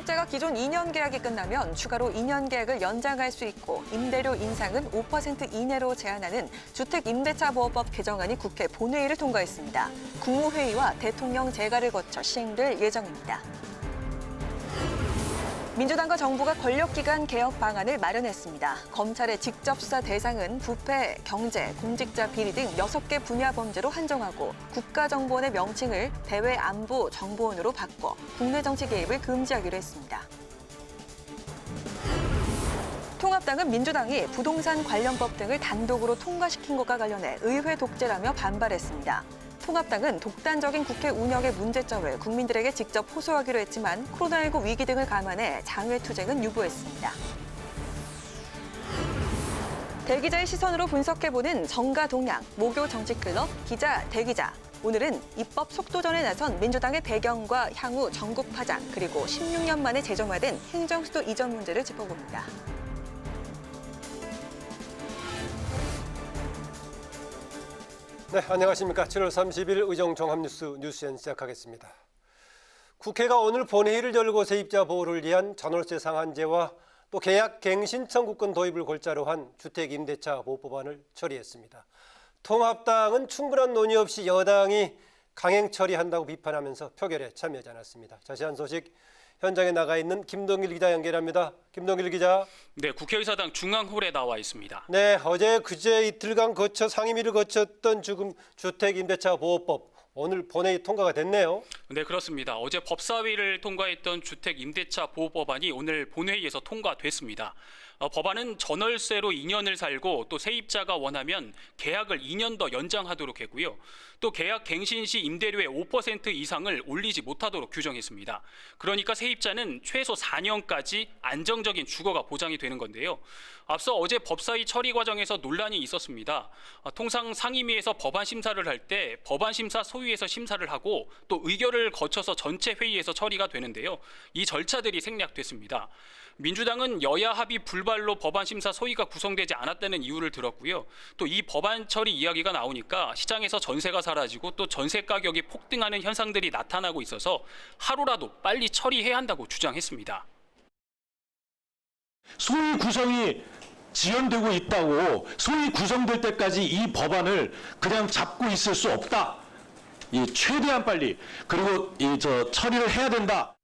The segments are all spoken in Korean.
세입자가 기존 2년 계약이 끝나면 추가로 2년 계약을 연장할 수 있고 임대료 인상은 5% 이내로 제한하는 주택임대차보호법 개정안이 국회 본회의를 통과했습니다. 국무회의와 대통령 재가를 거쳐 시행될 예정입니다. 민주당과 정부가 권력기관 개혁 방안을 마련했습니다. 검찰의 직접 수사 대상은 부패, 경제, 공직자 비리 등 6개 분야 범죄로 한정하고 국가정보원의 명칭을 대외안보정보원으로 바꿔 국내 정치 개입을 금지하기로 했습니다. 통합당은 민주당이 부동산 관련법 등을 단독으로 통과시킨 것과 관련해 의회 독재라며 반발했습니다. 통합당은 독단적인 국회 운영의 문제점을 국민들에게 직접 호소하기로 했지만 코로나19 위기 등을 감안해 장외투쟁은 유보했습니다. 대기자의 시선으로 분석해보는 정가 동향, 모교 정치클럽 기자 대기자. 오늘은 입법 속도전에 나선 민주당의 배경과 향후 전국 파장, 그리고 16년 만에 재점화된 행정수도 이전 문제를 짚어봅니다. 네, 안녕하십니까. 7월 30일 의정종합뉴스 뉴스엔 시작하겠습니다. 국회가 오늘 본회의를 열고 세입자 보호를 위한 전월세 상한제와 또 계약 갱신 청구권 도입을 골자로 한 주택임대차 보호법안을 처리했습니다. 통합당은 충분한 논의 없이 여당이 강행 처리한다고 비판하면서 표결에 참여하지 않았습니다. 자세한 소식 현장에 나가 있는 김동길 기자 연결합니다. 김동길 기자. 네, 국회의사당 중앙홀에 나와 있습니다. 네, 어제 그제 이틀간 거쳐 상임위를 거쳤던 지금 주택임대차 보호법 오늘 본회의 통과가 됐네요. 네, 그렇습니다. 어제 법사위를 통과했던 주택임대차 보호법안이 오늘 본회의에서 통과됐습니다. 법안은 전월세로 2년을 살고 또 세입자가 원하면 계약을 2년 더 연장하도록 했고요. 또 계약 갱신 시 임대료의 5% 이상을 올리지 못하도록 규정했습니다. 그러니까 세입자는 최소 4년까지 안정적인 주거가 보장이 되는 건데요. 앞서 어제 법사위 처리 과정에서 논란이 있었습니다. 통상 상임위에서 법안 심사를 할 때 법안 심사 소위에서 심사를 하고 또 의결을 거쳐서 전체 회의에서 처리가 되는데요. 이 절차들이 생략됐습니다. 민주당은 여야 합의 불발로 법안 심사 소위가 구성되지 않았다는 이유를 들었고요. 또 이 법안 처리 이야기가 나오니까 시장에서 전세가 사라지고 또 전세 가격이 폭등하는 현상들이 나타나고 있어서 하루라도 빨리 처리해야 한다고 주장했습니다. 소위 구성이 지연되고 있다고 소위 구성될 때까지 이 법안을 그냥 잡고 있을 수 없다. 최대한 빨리 그리고 처리를 해야 된다.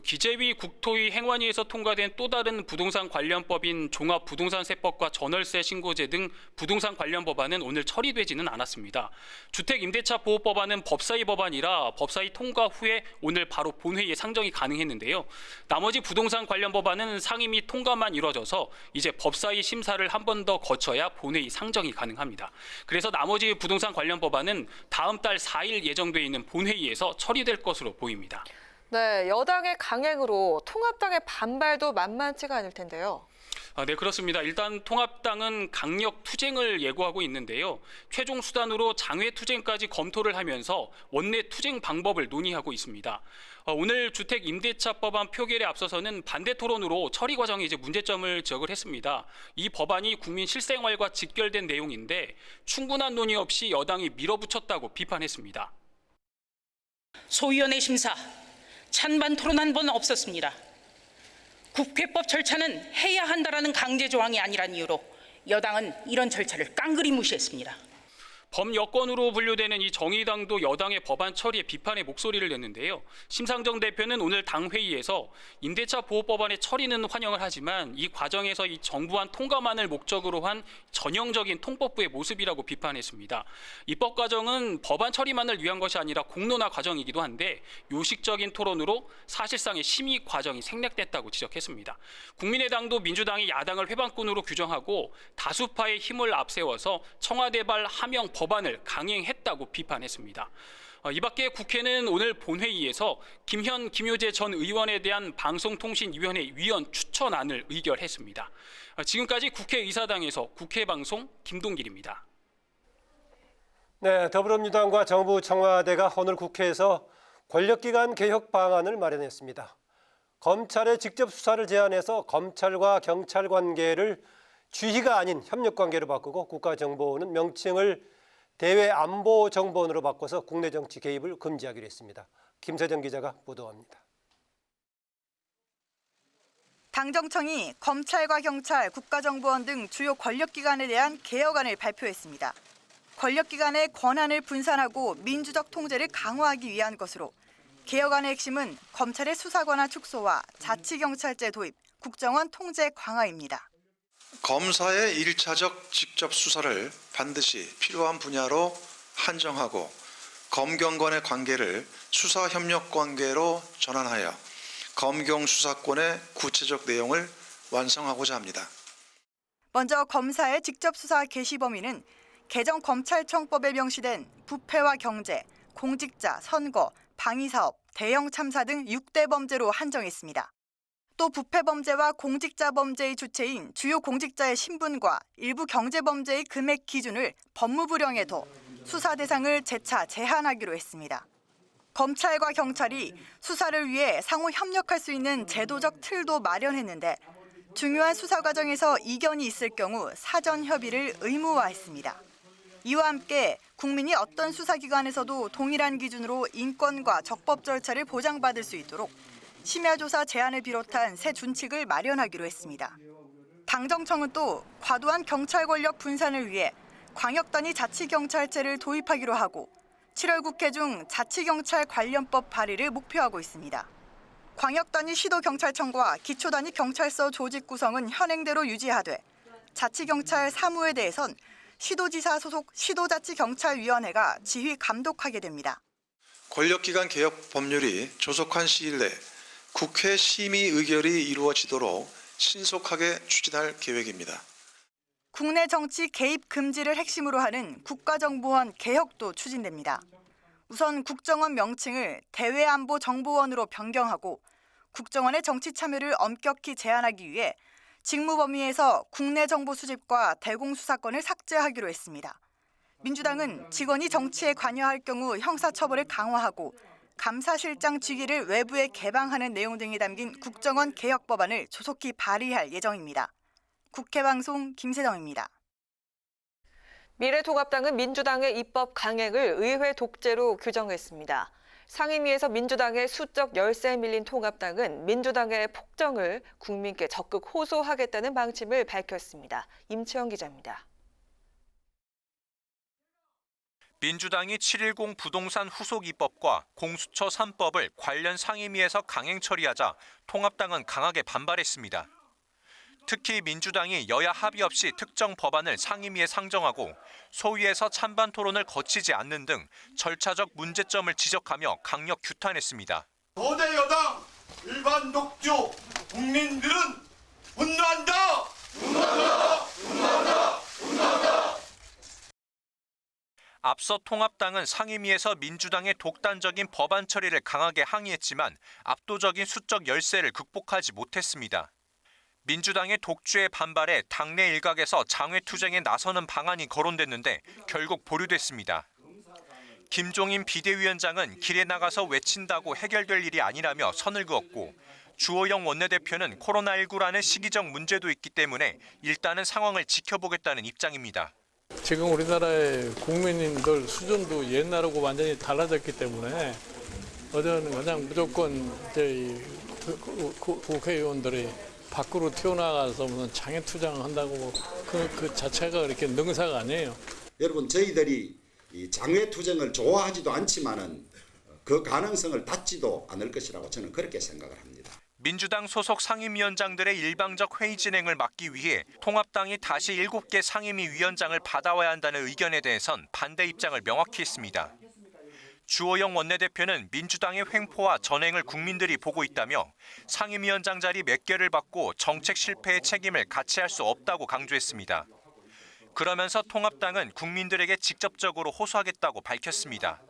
기재위, 국토위, 행안위에서 통과된 또 다른 부동산 관련법인 종합부동산세법과 전월세 신고제 등 부동산 관련 법안은 오늘 처리되지는 않았습니다. 주택임대차보호법안은 법사위 법안이라 법사위 통과 후에 오늘 바로 본회의에 상정이 가능했는데요. 나머지 부동산 관련 법안은 상임위 통과만 이루어져서 이제 법사위 심사를 한 번 더 거쳐야 본회의 상정이 가능합니다. 그래서 나머지 부동산 관련 법안은 다음 달 4일 예정돼 있는 본회의에서 처리될 것으로 보입니다. 네, 여당의 강행으로 통합당의 반발도 만만치가 않을 텐데요. 네, 그렇습니다. 일단 통합당은 강력 투쟁을 예고하고 있는데요. 최종 수단으로 장외 투쟁까지 검토를 하면서 원내 투쟁 방법을 논의하고 있습니다. 오늘 주택임대차법안 표결에 앞서서는 반대 토론으로 처리 과정에 문제점을 지적을 했습니다. 이 법안이 국민 실생활과 직결된 내용인데 충분한 논의 없이 여당이 밀어붙였다고 비판했습니다. 소위원회 심사 찬반 토론 한 번 없었습니다. 국회법 절차는 해야 한다라는 강제 조항이 아니란 이유로 여당은 이런 절차를 깡그리 무시했습니다. 범여권으로 분류되는 이 정의당도 여당의 법안 처리에 비판의 목소리를 냈는데요. 심상정 대표는 오늘 당회의에서 임대차 보호법안의 처리는 환영을 하지만 이 과정에서 이 정부안 통과만을 목적으로 한 전형적인 통법부의 모습이라고 비판했습니다. 입법 과정은 법안 처리만을 위한 것이 아니라 공론화 과정이기도 한데 요식적인 토론으로 사실상의 심의 과정이 생략됐다고 지적했습니다. 국민의당도 민주당이 야당을 회방꾼으로 규정하고 다수파의 힘을 앞세워서 청와대발 하명 법안을 강행했다고 비판했습니다. 이 밖에 국회는 오늘 본회의에서 김현, 김효재 전 의원에 대한 방송통신위원회 위원 추천안을 의결했습니다. 지금까지 국회의사당에서 국회방송 김동길입니다. 네, 더불어민주당과 정부 청와대가 오늘 국회에서 권력기관 개혁 방안을 마련했습니다. 검찰의 직접 수사를 제한해서 검찰과 경찰 관계를 주의가 아닌 협력 관계로 바꾸고 국가정보원은 명칭을 대외안보정보원으로 바꿔서 국내 정치 개입을 금지하기로 했습니다. 김세정 기자가 보도합니다. 당정청이 검찰과 경찰, 국가정보원 등 주요 권력기관에 대한 개혁안을 발표했습니다. 권력기관의 권한을 분산하고 민주적 통제를 강화하기 위한 것으로 개혁안의 핵심은 검찰의 수사권한 축소와 자치경찰제 도입, 국정원 통제 강화입니다. 검사의 1차적 직접 수사를 반드시 필요한 분야로 한정하고 검경 간의 관계를 수사협력 관계로 전환하여 검경 수사권의 구체적 내용을 완성하고자 합니다. 먼저 검사의 직접 수사 개시 범위는 개정 검찰청법에 명시된 부패와 경제, 공직자, 선거, 방위사업, 대형 참사 등 6대 범죄로 한정했습니다. 또 부패 범죄와 공직자 범죄의 주체인 주요 공직자의 신분과 일부 경제 범죄의 금액 기준을 법무부령에 둬 수사 대상을 재차 제한하기로 했습니다. 검찰과 경찰이 수사를 위해 상호 협력할 수 있는 제도적 틀도 마련했는데 중요한 수사 과정에서 이견이 있을 경우 사전 협의를 의무화했습니다. 이와 함께 국민이 어떤 수사기관에서도 동일한 기준으로 인권과 적법 절차를 보장받을 수 있도록 심야조사 제한을 비롯한 새 준칙을 마련하기로 했습니다. 당정청은 또 과도한 경찰 권력 분산을 위해 광역단위 자치경찰제를 도입하기로 하고 7월 국회 중 자치경찰 관련법 발의를 목표하고 있습니다. 광역단위 시도경찰청과 기초단위 경찰서 조직 구성은 현행대로 유지하되 자치경찰 사무에 대해선 시도지사 소속 시도자치경찰위원회가 지휘 감독하게 됩니다. 권력기관 개혁 법률이 조속한 시일 내 국회 심의 의결이 이루어지도록 신속하게 추진할 계획입니다. 국내 정치 개입 금지를 핵심으로 하는 국가정보원 개혁도 추진됩니다. 우선 국정원 명칭을 대외안보정보원으로 변경하고 국정원의 정치 참여를 엄격히 제한하기 위해 직무 범위에서 국내 정보 수집과 대공수사권을 삭제하기로 했습니다. 민주당은 직원이 정치에 관여할 경우 형사처벌을 강화하고 감사실장 직위를 외부에 개방하는 내용 등이 담긴 국정원 개혁 법안을 조속히 발의할 예정입니다. 국회방송 김세정입니다. 미래통합당은 민주당의 입법 강행을 의회 독재로 규정했습니다. 상임위에서 민주당의 수적 열세에 밀린 통합당은 민주당의 폭정을 국민께 적극 호소하겠다는 방침을 밝혔습니다. 임채영 기자입니다. 민주당이 7.10 부동산 후속 입법과 공수처 3법을 관련 상임위에서 강행 처리하자 통합당은 강하게 반발했습니다. 특히 민주당이 여야 합의 없이 특정 법안을 상임위에 상정하고 소위에서 찬반 토론을 거치지 않는 등 절차적 문제점을 지적하며 강력 규탄했습니다. 거대 여당 일반 녹조 국민들은 분노한다! 분노한다! 분노한다! 분노한다! 앞서 통합당은 상임위에서 민주당의 독단적인 법안 처리를 강하게 항의했지만 압도적인 수적 열세를 극복하지 못했습니다. 민주당의 독주에 반발해 당내 일각에서 장외투쟁에 나서는 방안이 거론됐는데 결국 보류됐습니다. 김종인 비대위원장은 길에 나가서 외친다고 해결될 일이 아니라며 선을 그었고 주호영 원내대표는 코로나19라는 시기적 문제도 있기 때문에 일단은 상황을 지켜보겠다는 입장입니다. 지금 우리나라의 국민들 수준도 옛날하고 완전히 달라졌기 때문에 어제는 그냥 무조건 국회의원들이 밖으로 튀어나가서 무슨 장애투쟁을 한다고 그 자체가 그렇게 능사가 아니에요. 여러분 저희들이 이 장외투쟁을 좋아하지도 않지만은 그 가능성을 닫지도 않을 것이라고 저는 그렇게 생각을 합니다. 민주당 소속 상임위원장들의 일방적 회의 진행을 막기 위해 통합당이 다시 7개 상임위 위원장을 받아와야 한다는 의견에 대해선 반대 입장을 명확히 했습니다. 주호영 원내대표는 민주당의 횡포와 전횡을 국민들이 보고 있다며 상임위원장 자리 몇 개를 받고 정책 실패의 책임을 같이 할 수 없다고 강조했습니다. 그러면서 통합당은 국민들에게 직접적으로 호소하겠다고 밝혔습니다.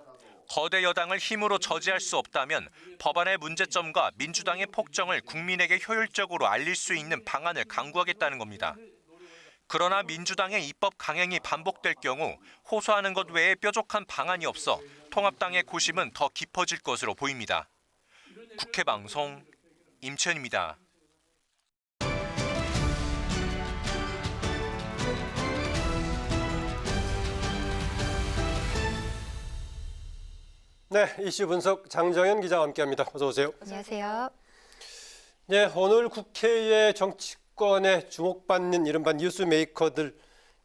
거대 여당을 힘으로 저지할 수 없다면 법안의 문제점과 민주당의 폭정을 국민에게 효율적으로 알릴 수 있는 방안을 강구하겠다는 겁니다. 그러나 민주당의 입법 강행이 반복될 경우 호소하는 것 외에 뾰족한 방안이 없어 통합당의 고심은 더 깊어질 것으로 보입니다. 국회방송 임채연입니다. 네, 이슈 분석 장정현 기자와 함께합니다. 어서 오세요. 안녕하세요. 네, 오늘 국회의 정치권에 주목받는 이른바 뉴스메이커들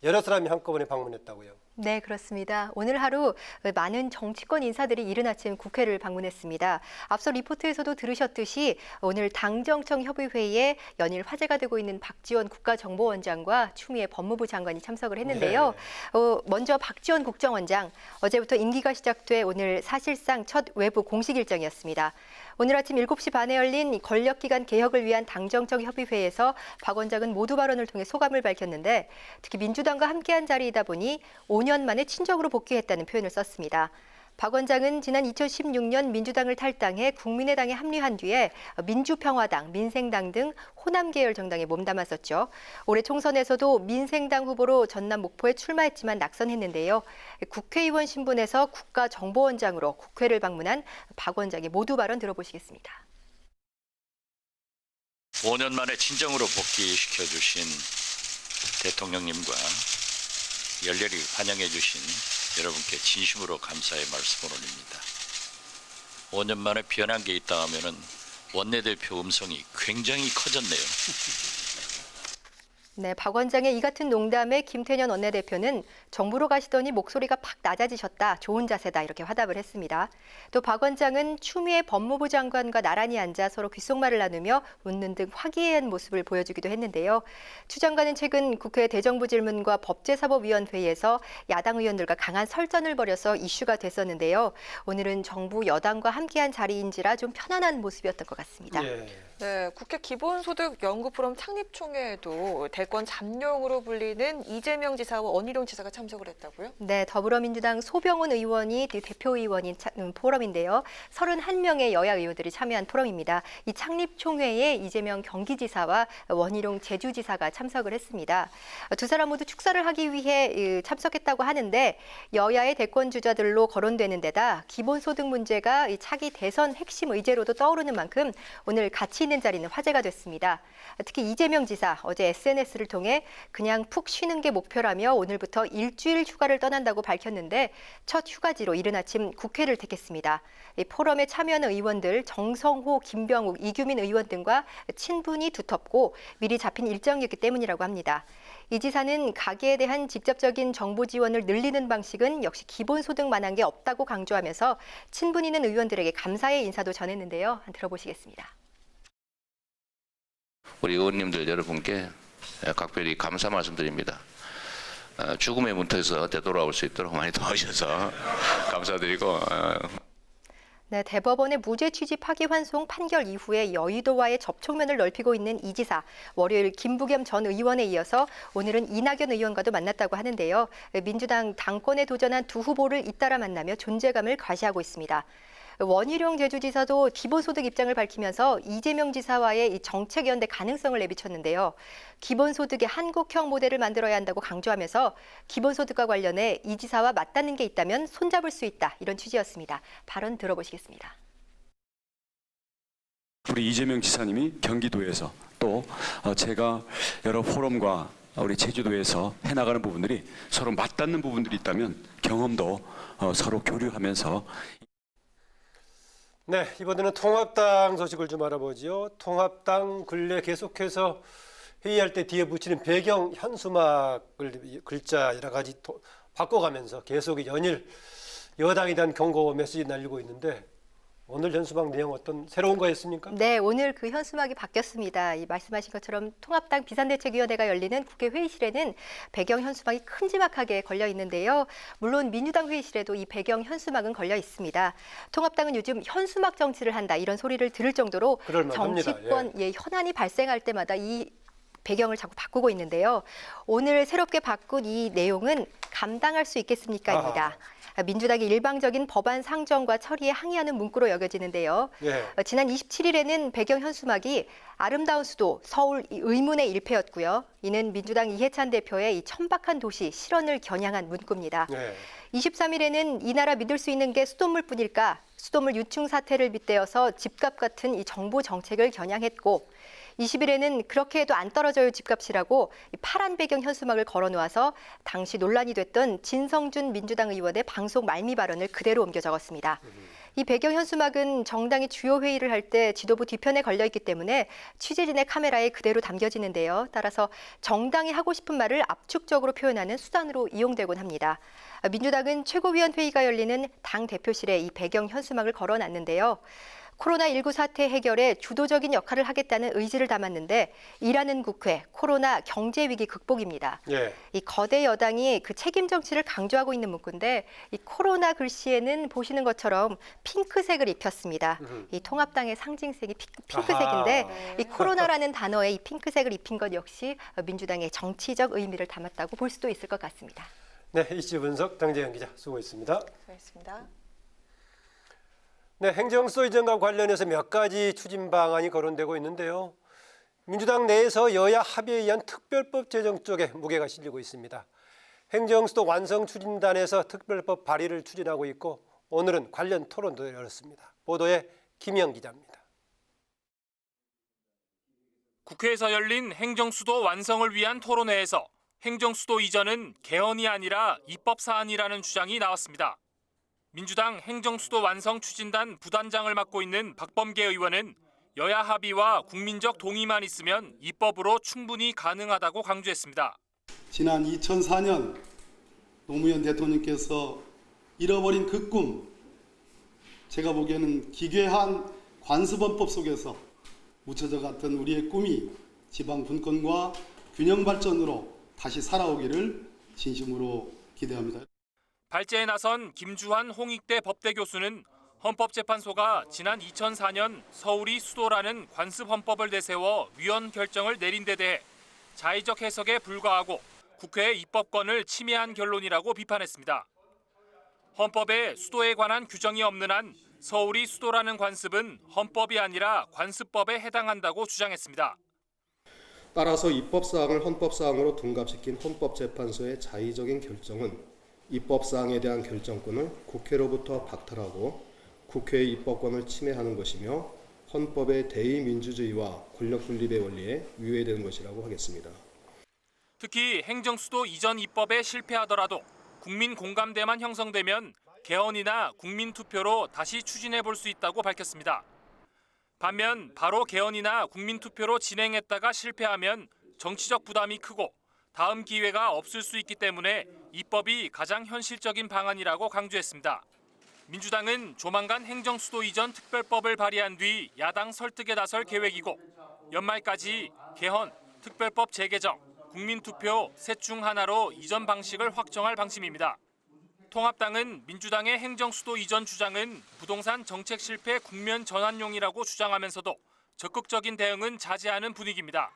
여러 사람이 한꺼번에 방문했다고요. 네, 그렇습니다. 오늘 하루 많은 정치권 인사들이 이른 아침 국회를 방문했습니다. 앞서 리포트에서도 들으셨듯이 오늘 당정청 협의회에 연일 화제가 되고 있는 박지원 국가정보원장과 추미애 법무부 장관이 참석을 했는데요. 먼저 박지원 국정원장, 어제부터 임기가 시작돼 오늘 사실상 첫 외부 공식 일정이었습니다. 오늘 아침 7시 반에 열린 권력기관 개혁을 위한 당정청 협의회에서 박 원장은 모두 발언을 통해 소감을 밝혔는데 특히 민주당과 함께한 자리이다 보니 5년 만에 친정으로 복귀했다는 표현을 썼습니다. 박 원장은 지난 2016년 민주당을 탈당해 국민의당에 합류한 뒤에 민주평화당, 민생당 등 호남 계열 정당에 몸담았었죠. 올해 총선에서도 민생당 후보로 전남 목포에 출마했지만 낙선했는데요. 국회의원 신분에서 국가정보원장으로 국회를 방문한 박 원장의 모두 발언 들어보시겠습니다. 5년 만에 친정으로 복귀시켜 주신 대통령님과 열렬히 환영해 주신 여러분께 진심으로 감사의 말씀을 올립니다. 5년 만에 변한 게 있다 하면은 원내대표 음성이 굉장히 커졌네요. 네, 박 원장의 이 같은 농담에 김태년 원내대표는 정부로 가시더니 목소리가 팍 낮아지셨다. 좋은 자세다. 이렇게 화답을 했습니다. 또 박 원장은 추미애 법무부 장관과 나란히 앉아 서로 귓속말을 나누며 웃는 등 화기애애한 모습을 보여주기도 했는데요. 추 장관은 최근 국회 대정부 질문과 법제사법위원회에서 야당 의원들과 강한 설전을 벌여서 이슈가 됐었는데요. 오늘은 정부 여당과 함께한 자리인지라 좀 편안한 모습이었던 것 같습니다. 네, 국회 기본소득 연구 포럼 창립총회에도 대권 잠룡으로 불리는 이재명 지사와 원희룡 지사가 참석을 했다고요? 네, 더불어민주당 소병훈 의원이 대표의원인 포럼인데요. 31명의 여야 의원들이 참여한 포럼입니다. 이 창립총회에 이재명 경기지사와 원희룡 제주지사가 참석을 했습니다. 두 사람 모두 축사를 하기 위해 참석했다고 하는데 여야의 대권 주자들로 거론되는 데다 기본소득 문제가 이 차기 대선 핵심 의제로도 떠오르는 만큼 오늘 같이 있는 자리는 화제가 됐습니다. 특히 이재명 지사 어제 SNS를 통해 그냥 푹 쉬는 게 목표라며 오늘부터 일주일 휴가를 떠난다고 밝혔는데 첫 휴가지로 이른 아침 국회를 택했습니다. 이 포럼에 참여하는 의원들 정성호, 김병욱, 이규민 의원 등과 친분이 두텁고 미리 잡힌 일정이었기 때문이라고 합니다. 이 지사는 가계에 대한 직접적인 정부 지원을 늘리는 방식은 역시 기본소득만한 게 없다고 강조하면서 친분 있는 의원들에게 감사의 인사도 전했는데요. 들어보시겠습니다. 우리 의원님들 여러분께 각별히 감사 말씀드립니다. 죽음의 문턱에서 되돌아올 수 있도록 많이 도와주셔서 감사드리고 네, 대법원의 무죄 취지 파기환송 판결 이후에 여의도와의 접촉면을 넓히고 있는 이 지사. 월요일 김부겸 전 의원에 이어서 오늘은 이낙연 의원과도 만났다고 하는데요. 민주당 당권에 도전한 두 후보를 잇따라 만나며 존재감을 과시하고 있습니다. 원희룡 제주지사도 기본소득 입장을 밝히면서 이재명 지사와의 이 정책 연대 가능성을 내비쳤는데요. 기본소득의 한국형 모델을 만들어야 한다고 강조하면서 기본소득과 관련해 이 지사와 맞닿는 게 있다면 손잡을 수 있다. 이런 취지였습니다. 발언 들어보시겠습니다. 우리 이재명 지사님이 경기도에서 또 제가 여러 포럼과 우리 제주도에서 해나가는 부분들이 서로 맞닿는 부분들이 있다면 경험도 서로 교류하면서 네, 이번에는 통합당 소식을 좀 알아보죠. 통합당 근래 계속해서 회의할 때 뒤에 붙이는 배경 현수막을 글자 여러 가지 바꿔가면서 계속 연일 여당에 대한 경고 메시지 날리고 있는데 오늘 현수막 내용 어떤 새로운 거였습니까? 네, 오늘 그 현수막이 바뀌었습니다. 이 말씀하신 것처럼 통합당 비상대책위원회가 열리는 국회 회의실에는 배경 현수막이 큼지막하게 걸려 있는데요. 물론 민주당 회의실에도 이 배경 현수막은 걸려 있습니다. 통합당은 요즘 현수막 정치를 한다 이런 소리를 들을 정도로 정치권 현안이 발생할 때마다 이 배경을 자꾸 바꾸고 있는데요. 오늘 새롭게 바꾼 이 내용은 감당할 수 있겠습니까입니다. 민주당의 일방적인 법안 상정과 처리에 항의하는 문구로 여겨지는데요. 지난 27일에는 배경 현수막이 아름다운 수도 서울 의문의 일패였고요. 이는 민주당 이해찬 대표의 이 천박한 도시 실언을 겨냥한 문구입니다. 23일에는 이 나라 믿을 수 있는 게 수돗물뿐일까? 수돗물 유충 사태를 빗대어서 집값 같은 이 정부 정책을 겨냥했고 20일에는 그렇게 해도 안 떨어져요 집값이라고 파란 배경 현수막을 걸어놓아서 당시 논란이 됐던 진성준 민주당 의원의 방송 말미 발언을 그대로 옮겨 적었습니다. 이 배경 현수막은 정당이 주요 회의를 할 때 지도부 뒤편에 걸려 있기 때문에 취재진의 카메라에 그대로 담겨지는데요. 따라서 정당이 하고 싶은 말을 압축적으로 표현하는 수단으로 이용되곤 합니다. 민주당은 최고위원 회의가 열리는 당 대표실에 이 배경 현수막을 걸어놨는데요. 코로나19 사태 해결에 주도적인 역할을 하겠다는 의지를 담았는데 일하는 국회, 코로나 경제 위기 극복입니다. 예. 이 거대 여당이 그 책임 정치를 강조하고 있는 문구인데 이 코로나 글씨에는 보시는 것처럼 핑크색을 입혔습니다. 이 통합당의 상징색이 핑크색인데 이 코로나라는 단어에 이 핑크색을 입힌 것 역시 민주당의 정치적 의미를 담았다고 볼 수도 있을 것 같습니다. 네, 이슈 분석 장재현 기자 수고했습니다. 수고했습니다. 네, 행정수도 이전과 관련해서 몇 가지 추진 방안이 거론되고 있는데요. 민주당 내에서 여야 합의에 의한 특별법 제정 쪽에 무게가 실리고 있습니다. 행정수도 완성 추진단에서 특별법 발의를 추진하고 있고 오늘은 관련 토론도 열었습니다. 보도에 김영 기자입니다. 국회에서 열린 행정수도 완성을 위한 토론회에서 행정수도 이전은 개헌이 아니라 입법 사안이라는 주장이 나왔습니다. 민주당 행정수도 완성 추진단 부단장을 맡고 있는 박범계 의원은 여야 합의와 국민적 동의만 있으면 입법으로 충분히 가능하다고 강조했습니다. 지난 2004년 노무현 대통령께서 잃어버린 그 꿈, 제가 보기에는 기괴한 관습헌법 속에서 묻혀져 갔던 우리의 꿈이 지방 분권과 균형 발전으로 다시 살아오기를 진심으로 기대합니다. 발제에 나선 김주환 홍익대 법대 교수는 헌법재판소가 지난 2004년 서울이 수도라는 관습헌법을 내세워 위헌 결정을 내린 데 대해 자의적 해석에 불과하고 국회의 입법권을 침해한 결론이라고 비판했습니다. 헌법에 수도에 관한 규정이 없는 한 서울이 수도라는 관습은 헌법이 아니라 관습법에 해당한다고 주장했습니다. 따라서 입법사항을 헌법사항으로 둔갑시킨 헌법재판소의 자의적인 결정은 입법사항에 대한 결정권을 국회로부터 박탈하고 국회의 입법권을 침해하는 것이며 헌법의 대의민주주의와 권력분립의 원리에 위배되는 것이라고 하겠습니다. 특히 행정수도 이전 입법에 실패하더라도 국민 공감대만 형성되면 개헌이나 국민투표로 다시 추진해 볼 수 있다고 밝혔습니다. 반면 바로 개헌이나 국민투표로 진행했다가 실패하면 정치적 부담이 크고 다음 기회가 없을 수 있기 때문에 입법이 가장 현실적인 방안이라고 강조했습니다. 민주당은 조만간 행정수도 이전 특별법을 발의한 뒤 야당 설득에 나설 계획이고 연말까지 개헌, 특별법 재개정, 국민투표 셋 중 하나로 이전 방식을 확정할 방침입니다. 통합당은 민주당의 행정수도 이전 주장은 부동산 정책 실패 국면 전환용이라고 주장하면서도 적극적인 대응은 자제하는 분위기입니다.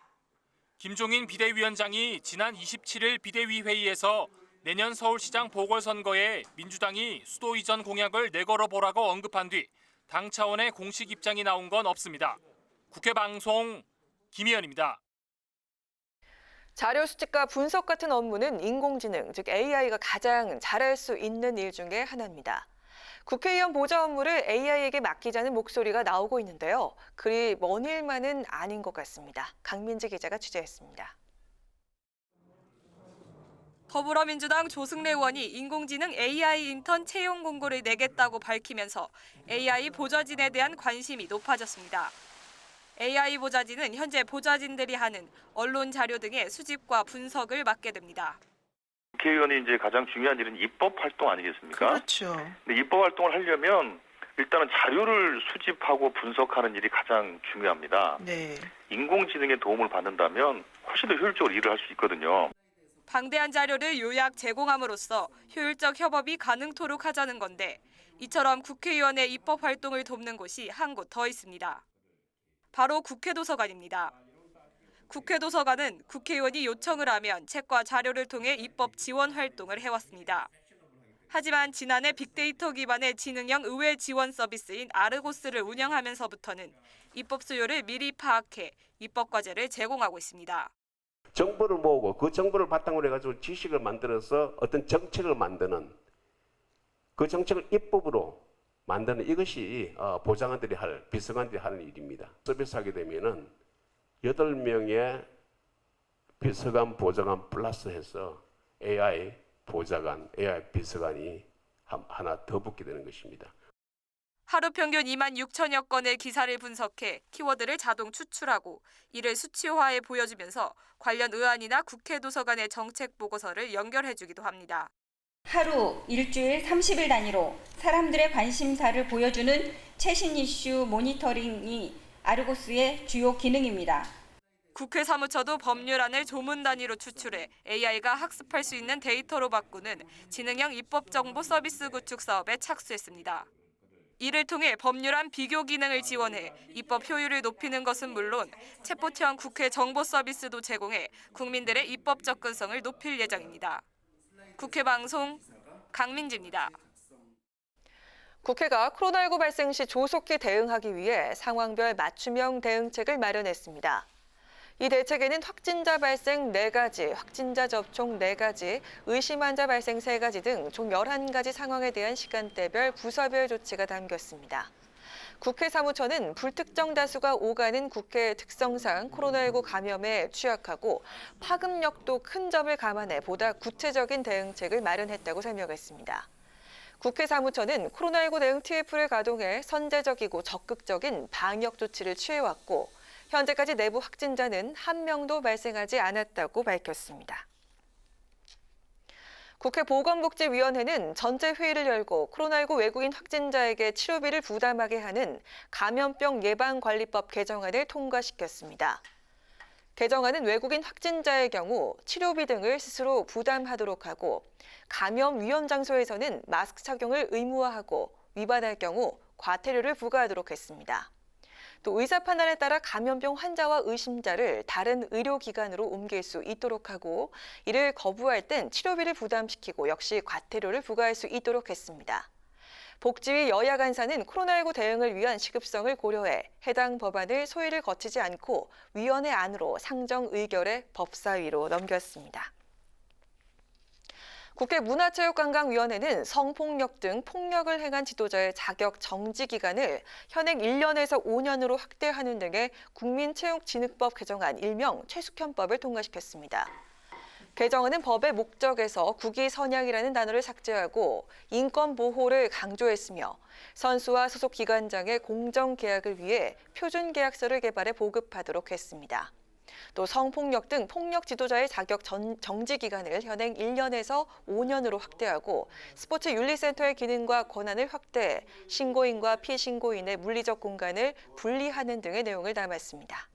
김종인 비대위원장이 지난 27일 비대위 회의에서 내년 서울시장 보궐선거에 민주당이 수도 이전 공약을 내걸어 보라고 언급한 뒤 당 차원의 공식 입장이 나온 건 없습니다. 국회 방송 김희연입니다. 자료 수집과 분석 같은 업무는 인공지능, 즉 AI가 가장 잘할 수 있는 일 중에 하나입니다. 국회의원 보좌 업무를 AI에게 맡기자는 목소리가 나오고 있는데요. 그리 먼 일만은 아닌 것 같습니다. 강민지 기자가 취재했습니다. 더불어민주당 조승래 의원이 인공지능 AI 인턴 채용 공고를 내겠다고 밝히면서 AI 보좌진에 대한 관심이 높아졌습니다. AI 보좌진은 현재 보좌진들이 하는 언론 자료 등의 수집과 분석을 맡게 됩니다. 국회의원이 이제 가장 중요한 일은 입법 활동 아니겠습니까? 그렇죠. 근데 입법 활동을 하려면 일단은 자료를 수집하고 분석하는 일이 가장 중요합니다. 네. 인공지능의 도움을 받는다면 훨씬 더 효율적으로 일을 할 수 있거든요. 방대한 자료를 요약 제공함으로써 효율적 협업이 가능토록 하자는 건데 이처럼 국회의원의 입법 활동을 돕는 곳이 한 곳 더 있습니다. 바로 국회도서관입니다. 국회도서관은 국회의원이 요청을 하면 책과 자료를 통해 입법 지원 활동을 해왔습니다. 하지만 지난해 빅데이터 기반의 지능형 의회 지원 서비스인 아르고스를 운영하면서부터는 입법 수요를 미리 파악해 입법 과제를 제공하고 있습니다. 정보를 모으고 그 정보를 바탕으로 해가지고 지식을 만들어서 어떤 정책을 만드는 그 정책을 입법으로 만드는 이것이 보좌관들이 비서관들이 하는 일입니다. 서비스하게 되면은 8명의 비서관, 보좌관 플러스해서 AI 보좌관, AI 비서관이 하나 더 붙게 되는 것입니다. 하루 평균 2만 6천여 건의 기사를 분석해 키워드를 자동 추출하고 이를 수치화해 보여주면서 관련 의안이나 국회 도서관의 정책 보고서를 연결해주기도 합니다. 하루, 일주일, 30일 단위로 사람들의 관심사를 보여주는 최신 이슈 모니터링이 아르고스의 주요 기능입니다. 국회 사무처도 법률안을 조문 단위로 추출해 AI가 학습할 수 있는 데이터로 바꾸는 지능형 입법정보 서비스 구축 사업에 착수했습니다. 이를 통해 법률안 비교 기능을 지원해 입법 효율을 높이는 것은 물론 챗봇형 국회 정보 서비스도 제공해 국민들의 입법 접근성을 높일 예정입니다. 국회 방송 강민지입니다. 국회가 코로나19 발생 시 조속히 대응하기 위해 상황별 맞춤형 대응책을 마련했습니다. 이 대책에는 확진자 발생 4가지, 확진자 접촉 4가지, 의심 환자 발생 3가지 등 총 11가지 상황에 대한 시간대별 부서별 조치가 담겼습니다. 국회 사무처는 불특정 다수가 오가는 국회 특성상 코로나19 감염에 취약하고 파급력도 큰 점을 감안해 보다 구체적인 대응책을 마련했다고 설명했습니다. 국회 사무처는 코로나19 대응 TF를 가동해 선제적이고 적극적인 방역 조치를 취해왔고 현재까지 내부 확진자는 1명도 발생하지 않았다고 밝혔습니다. 국회 보건복지위원회는 전체 회의를 열고 코로나19 외국인 확진자에게 치료비를 부담하게 하는 감염병 예방관리법 개정안을 통과시켰습니다. 개정안은 외국인 확진자의 경우 치료비 등을 스스로 부담하도록 하고 감염 위험 장소에서는 마스크 착용을 의무화하고 위반할 경우 과태료를 부과하도록 했습니다. 또 의사 판단에 따라 감염병 환자와 의심자를 다른 의료기관으로 옮길 수 있도록 하고 이를 거부할 땐 치료비를 부담시키고 역시 과태료를 부과할 수 있도록 했습니다. 복지위 여야 간사는 코로나19 대응을 위한 시급성을 고려해 해당 법안을 소위를 거치지 않고 위원회 안으로 상정 의결해 법사위로 넘겼습니다. 국회 문화체육관광위원회는 성폭력 등 폭력을 행한 지도자의 자격 정지 기간을 현행 1년에서 5년으로 확대하는 등의 국민체육진흥법 개정안 일명 최숙현법을 통과시켰습니다. 개정안은 법의 목적에서 국위선양이라는 단어를 삭제하고 인권 보호를 강조했으며 선수와 소속 기관장의 공정계약을 위해 표준계약서를 개발해 보급하도록 했습니다. 또 성폭력 등 폭력 지도자의 자격 정지 기간을 현행 1년에서 5년으로 확대하고 스포츠 윤리센터의 기능과 권한을 확대해 신고인과 피신고인의 물리적 공간을 분리하는 등의 내용을 담았습니다.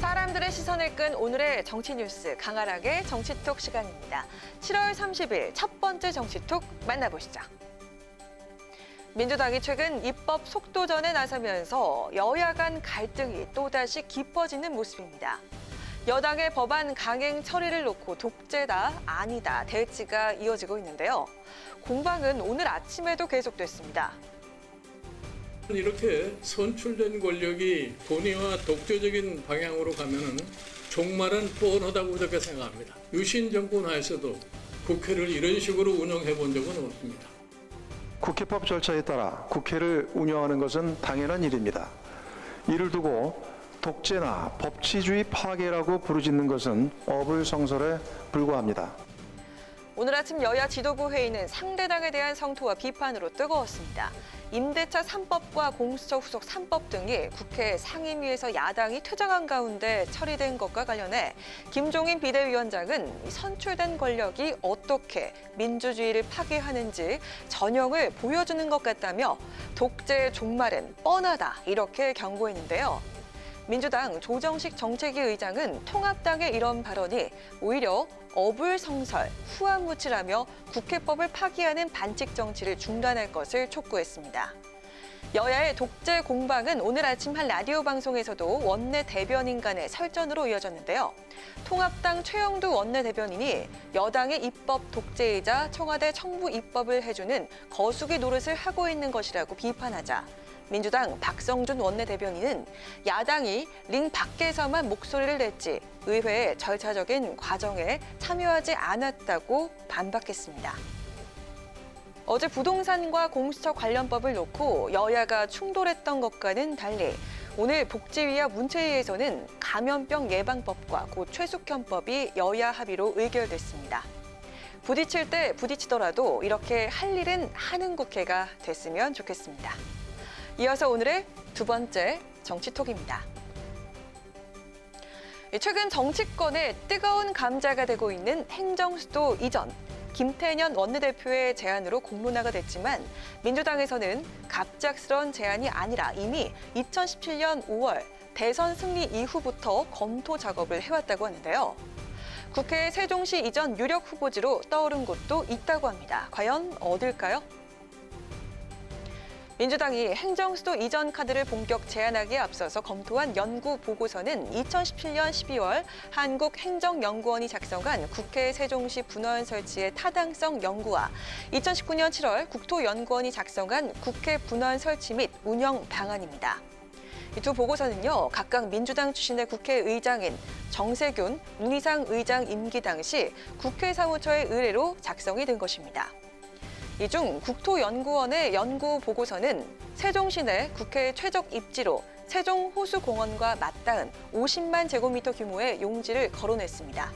사람들의 시선을 끈 오늘의 정치 뉴스 강하락의 정치톡 시간입니다. 7월 30일 첫 번째 정치톡 만나보시죠. 민주당이 최근 입법 속도전에 나서면서 여야 간 갈등이 또다시 깊어지는 모습입니다. 여당의 법안 강행 처리를 놓고 독재다, 아니다 대치가 이어지고 있는데요. 공방은 오늘 아침에도 계속됐습니다. 이렇게 선출된 권력이 본의와 독재적인 방향으로 가면은 종말은 뻔하다고 그렇게 생각합니다. 유신 정권 하에서도 국회를 이런 식으로 운영해 본 적은 없습니다. 국회법 절차에 따라 국회를 운영하는 것은 당연한 일입니다. 이를 두고 독재나 법치주의 파괴라고 부르짖는 것은 어불성설에 불과합니다. 오늘 아침 여야 지도부 회의는 상대당에 대한 성토와 비판으로 뜨거웠습니다. 임대차 3법과 공수처 후속 3법 등이 국회 상임위에서 야당이 퇴장한 가운데 처리된 것과 관련해 김종인 비대위원장은 선출된 권력이 어떻게 민주주의를 파괴하는지 전형을 보여주는 것 같다며 독재의 종말은 뻔하다 이렇게 경고했는데요. 민주당 조정식 정책위 의장은 통합당의 이런 발언이 오히려 어불성설, 후안무치라며 국회법을 파기하는 반칙 정치를 중단할 것을 촉구했습니다. 여야의 독재 공방은 오늘 아침 한 라디오 방송에서도 원내 대변인 간의 설전으로 이어졌는데요. 통합당 최영두 원내대변인이 여당의 입법 독재이자 청와대 청부 입법을 해주는 거수기 노릇을 하고 있는 것이라고 비판하자 민주당 박성준 원내대변인은 야당이 링 밖에서만 목소리를 냈지 의회의 절차적인 과정에 참여하지 않았다고 반박했습니다. 어제 부동산과 공수처 관련법을 놓고 여야가 충돌했던 것과는 달리 오늘 복지위와 문체위에서는 감염병 예방법과 고 최숙현법이 여야 합의로 의결됐습니다. 부딪힐 때 부딪히더라도 이렇게 할 일은 하는 국회가 됐으면 좋겠습니다. 이어서 오늘의 두 번째 정치톡입니다. 최근 정치권의 뜨거운 감자가 되고 있는 행정수도 이전. 김태년 원내대표의 제안으로 공론화가 됐지만 민주당에서는 갑작스런 제안이 아니라 이미 2017년 5월 대선 승리 이후부터 검토 작업을 해왔다고 하는데요. 국회 세종시 이전 유력 후보지로 떠오른 곳도 있다고 합니다. 과연 어딜까요? 민주당이 행정수도 이전 카드를 본격 제안하기에 앞서서 검토한 연구 보고서는 2017년 12월 한국행정연구원이 작성한 국회 세종시 분원 설치의 타당성 연구와 2019년 7월 국토연구원이 작성한 국회 분원 설치 및 운영 방안입니다. 이 두 보고서는요, 각각 민주당 출신의 국회의장인 정세균, 문희상 의장 임기 당시 국회 사무처의 의뢰로 작성이 된 것입니다. 이 중 국토연구원의 연구 보고서는 세종시 내 국회 최적 입지로 세종호수공원과 맞닿은 50만 제곱미터 규모의 용지를 거론했습니다.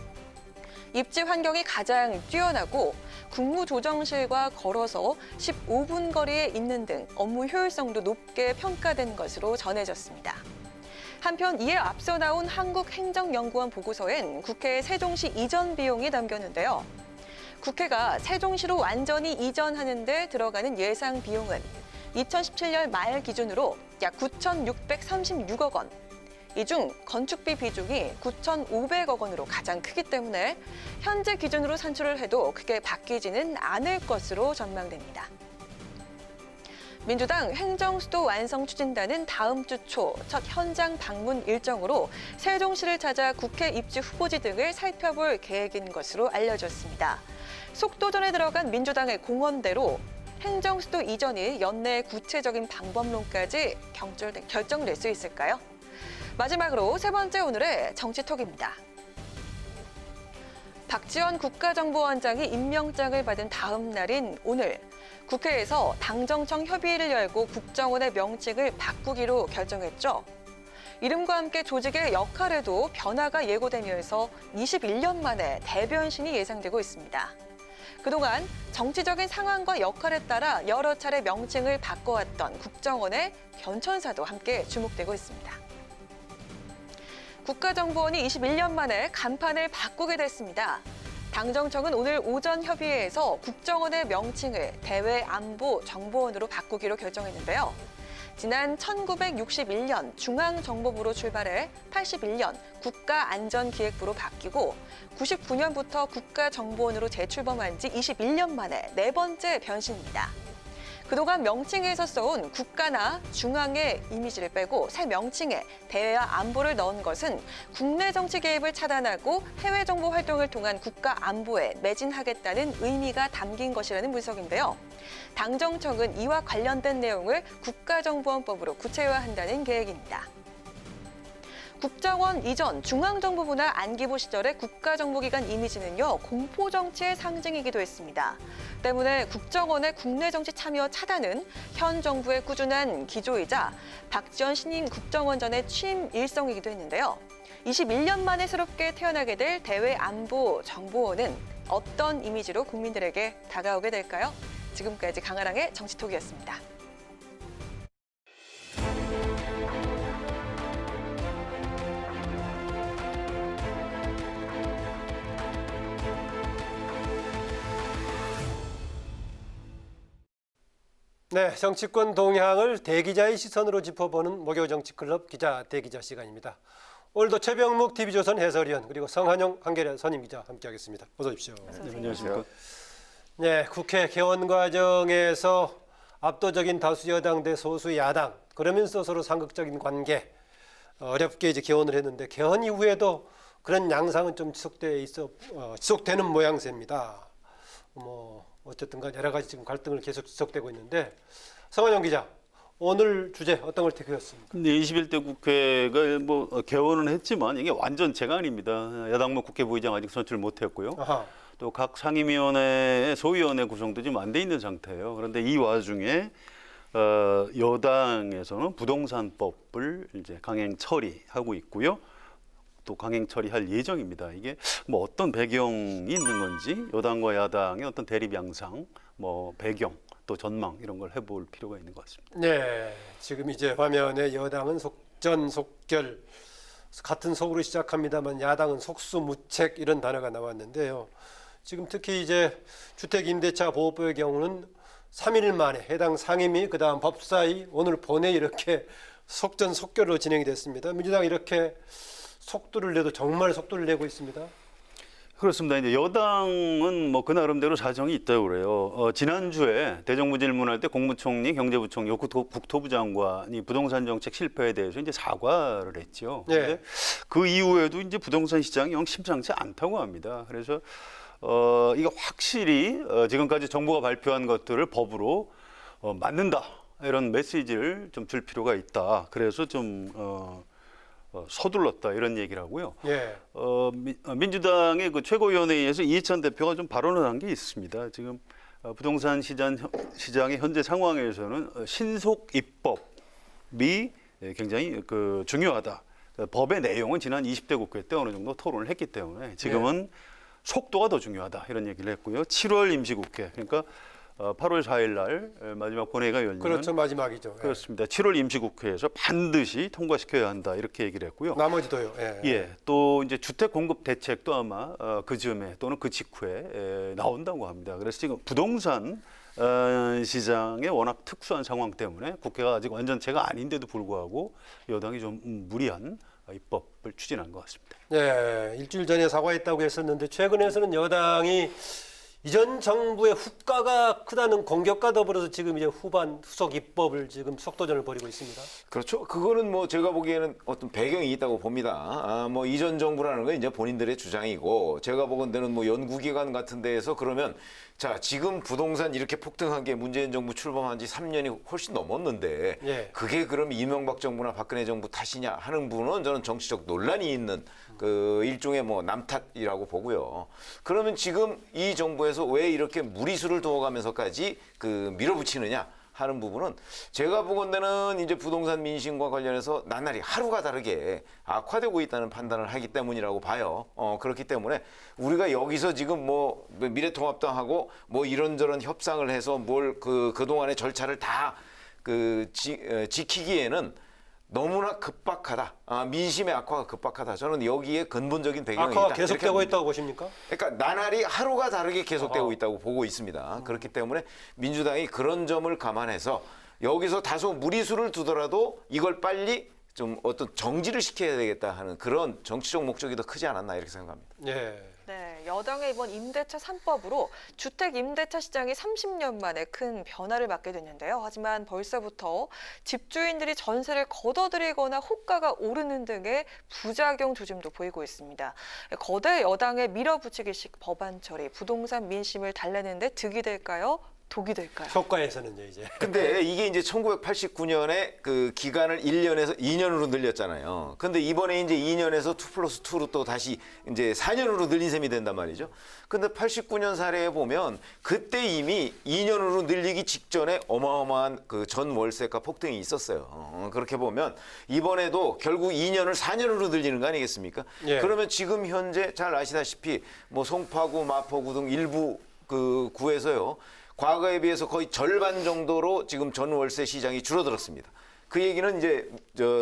입지 환경이 가장 뛰어나고 국무조정실과 걸어서 15분 거리에 있는 등 업무 효율성도 높게 평가된 것으로 전해졌습니다. 한편 이에 앞서 나온 한국행정연구원 보고서엔 국회 세종시 이전 비용이 담겼는데요. 국회가 세종시로 완전히 이전하는 데 들어가는 예상 비용은 2017년 말 기준으로 약 9,636억 원. 이 중 건축비 비중이 9,500억 원으로 가장 크기 때문에 현재 기준으로 산출을 해도 크게 바뀌지는 않을 것으로 전망됩니다. 민주당 행정수도 완성 추진단은 다음 주 초 첫 현장 방문 일정으로 세종시를 찾아 국회 입지 후보지 등을 살펴볼 계획인 것으로 알려졌습니다. 속도전에 들어간 민주당의 공언대로 행정수도 이전이 연내 구체적인 방법론까지 결정될 수 있을까요? 마지막으로 세 번째 오늘의 정치톡입니다. 박지원 국가정보원장이 임명장을 받은 다음 날인 오늘 국회에서 당정청 협의회를 열고 국정원의 명칭을 바꾸기로 결정했죠. 이름과 함께 조직의 역할에도 변화가 예고되면서 21년 만에 대변신이 예상되고 있습니다. 그동안 정치적인 상황과 역할에 따라 여러 차례 명칭을 바꿔왔던 국정원의 변천사도 함께 주목되고 있습니다. 국가정보원이 21년 만에 간판을 바꾸게 됐습니다. 당정청은 오늘 오전 협의회에서 국정원의 명칭을 대외안보정보원으로 바꾸기로 결정했는데요. 지난 1961년 중앙정보부로 출발해 81년 국가안전기획부로 바뀌고 99년부터 국가정보원으로 재출범한 지 21년 만에 네 번째 변신입니다. 그동안 명칭에서 써온 국가나 중앙의 이미지를 빼고 새 명칭에 대외와 안보를 넣은 것은 국내 정치 개입을 차단하고 해외 정보 활동을 통한 국가 안보에 매진하겠다는 의미가 담긴 것이라는 분석인데요. 당정청은 이와 관련된 내용을 국가정보원법으로 구체화한다는 계획입니다. 국정원 이전 중앙정보부나 안기부 시절의 국가정보기관 이미지는요, 공포정치의 상징이기도 했습니다. 때문에 국정원의 국내 정치 참여 차단은 현 정부의 꾸준한 기조이자 박지원 신임 국정원장의 취임 일성이기도 했는데요. 21년 만에 새롭게 태어나게 될 대외안보정보원은 어떤 이미지로 국민들에게 다가오게 될까요? 지금까지 강아랑의 정치톡이었습니다. 네, 정치권 동향을 대기자의 시선으로 짚어보는 목요 정치클럽 기자 대기자 시간입니다. 오늘도 최병묵 TV조선 해설위원 그리고 성한용 한겨레 선임기자 함께하겠습니다. 어서 오십시오. 네, 안녕하십니까. 네, 국회 개원 과정에서 압도적인 다수 여당 대 소수 야당 그러면서 서로 상극적인 관계 어렵게 이제 개원을 했는데 개헌 이후에도 그런 양상은 좀 지속되는 모양새입니다. 어쨌든 간 여러 가지 지금 갈등을 계속 지속되고 있는데 성한용 기자, 오늘 주제 어떤 걸 택하셨습니까? 근데 21대 국회가 뭐 개원은 했지만 이게 완전체가 아닙니다. 야당무 국회 부의장 아직 선출 못했고요. 또 각 상임위원회, 소위원회 구성도 지금 안 돼 있는 상태예요. 그런데 이 와중에 여당에서는 부동산법을 이제 강행 처리하고 있고요. 또 강행 처리할 예정입니다. 이게 뭐 어떤 배경이 있는 건지 여당과 야당의 어떤 대립 양상, 뭐 배경, 또 전망 이런 걸 해볼 필요가 있는 것 같습니다. 네, 지금 이제 화면에 여당은 속전속결 같은 속으로 시작합니다만 야당은 속수무책 이런 단어가 나왔는데요. 지금 특히 이제 주택임대차 보호법의 경우는 3일 만에 해당 상임위 그다음 법사위 오늘 본회의 이렇게 속전속결로 진행이 됐습니다. 민주당 이렇게 속도를 내도 정말 속도를 내고 있습니다. 그렇습니다. 이제 여당은 뭐 그 나름대로 사정이 있다고 그래요. 지난주에 대정부 질문할 때 국무총리, 경제부총리, 국토부 장관이 부동산 정책 실패에 대해서 이제 사과를 했죠. 네. 근데 그 이후에도 이제 부동산 시장이 영 심상치 않다고 합니다. 그래서 이거 확실히 지금까지 정부가 발표한 것들을 법으로 맞는다 이런 메시지를 좀 줄 필요가 있다. 그래서 좀 서둘렀다 이런 얘기를 하고요. 예. 민주당의 그 최고위원회에서 이해찬 대표가 좀 발언을 한 게 있습니다. 지금 부동산 시장의 현재 상황에서는 신속 입법이 굉장히 그 중요하다. 법의 내용은 지난 20대 국회 때 어느 정도 토론을 했기 때문에 지금은 속도가 더 중요하다 이런 얘기를 했고요. 7월 임시국회 그러니까 8월 4일 날 마지막 본회의가 열리는 그렇죠. 마지막이죠. 그렇습니다. 7월 임시국회에서 반드시 통과시켜야 한다 이렇게 얘기를 했고요. 나머지도요. 예. 또 이제 주택 공급 대책도 아마 그 즈음에 또는 그 직후에 나온다고 합니다. 그래서 지금 부동산 시장의 워낙 특수한 상황 때문에 국회가 아직 완전체가 아닌데도 불구하고 여당이 좀 무리한 입법을 추진한 것 같습니다. 네, 일주일 전에 사과했다고 했었는데 최근에서는 여당이 이전 정부의 후과가 크다는 공격과 더불어서 지금 이제 후속 입법을 지금 속도전을 벌이고 있습니다. 그렇죠. 그거는 뭐 제가 보기에는 어떤 배경이 있다고 봅니다. 뭐 이전 정부라는 건 이제 본인들의 주장이고 제가 보건대는 뭐 연구기관 같은 데에서 그러면 자 지금 부동산 이렇게 폭등한 게 문재인 정부 출범한 지 3년이 훨씬 넘었는데 예. 그게 그럼 이명박 정부나 박근혜 정부 탓이냐 하는 부분은 저는 정치적 논란이 있는 그 일종의 뭐 남탓이라고 보고요. 그러면 지금 이 정부에서 왜 이렇게 무리수를 두어가면서까지 그 밀어붙이느냐 하는 부분은 제가 보건대는 이제 부동산 민심과 관련해서 나날이 하루가 다르게 악화되고 있다는 판단을 하기 때문이라고 봐요. 그렇기 때문에 우리가 여기서 지금 뭐 미래통합당하고 뭐 이런저런 협상을 해서 뭘 그동안의 절차를 다 지키기에는 너무나 급박하다. 민심의 악화가 급박하다. 저는 여기에 근본적인 배경이 있다. 악화가 계속되고 있다고 보십니까? 그러니까 나날이 하루가 다르게 계속되고 있다고 보고 있습니다. 그렇기 때문에 민주당이 그런 점을 감안해서 여기서 다소 무리수를 두더라도 이걸 빨리 좀 어떤 정지를 시켜야 되겠다 하는 그런 정치적 목적이 더 크지 않았나 이렇게 생각합니다. 예. 네, 여당의 이번 임대차 3법으로 주택 임대차 시장이 30년 만에 큰 변화를 맞게 됐는데요. 하지만 벌써부터 집주인들이 전세를 걷어들이거나 호가가 오르는 등의 부작용 조짐도 보이고 있습니다. 거대 여당의 밀어붙이기식 법안 처리, 부동산 민심을 달래는 데 득이 될까요? 독이 될까요? 효과에서는요 이제. 근데 이게 이제 1989년에 그 기간을 1년에서 2년으로 늘렸잖아요. 근데 이번에 이제 2년에서 2+2로 또 다시 이제 4년으로 늘린 셈이 된단 말이죠. 근데 89년 사례에 보면 그때 이미 2년으로 늘리기 직전에 어마어마한 그 전 월세가 폭등이 있었어요. 그렇게 보면 이번에도 결국 2년을 4년으로 늘리는 거 아니겠습니까? 예. 그러면 지금 현재 잘 아시다시피 뭐 송파구, 마포구 등 일부 그 구에서요. 과거에 비해서 거의 절반 정도로 지금 전월세 시장이 줄어들었습니다. 그 얘기는 이제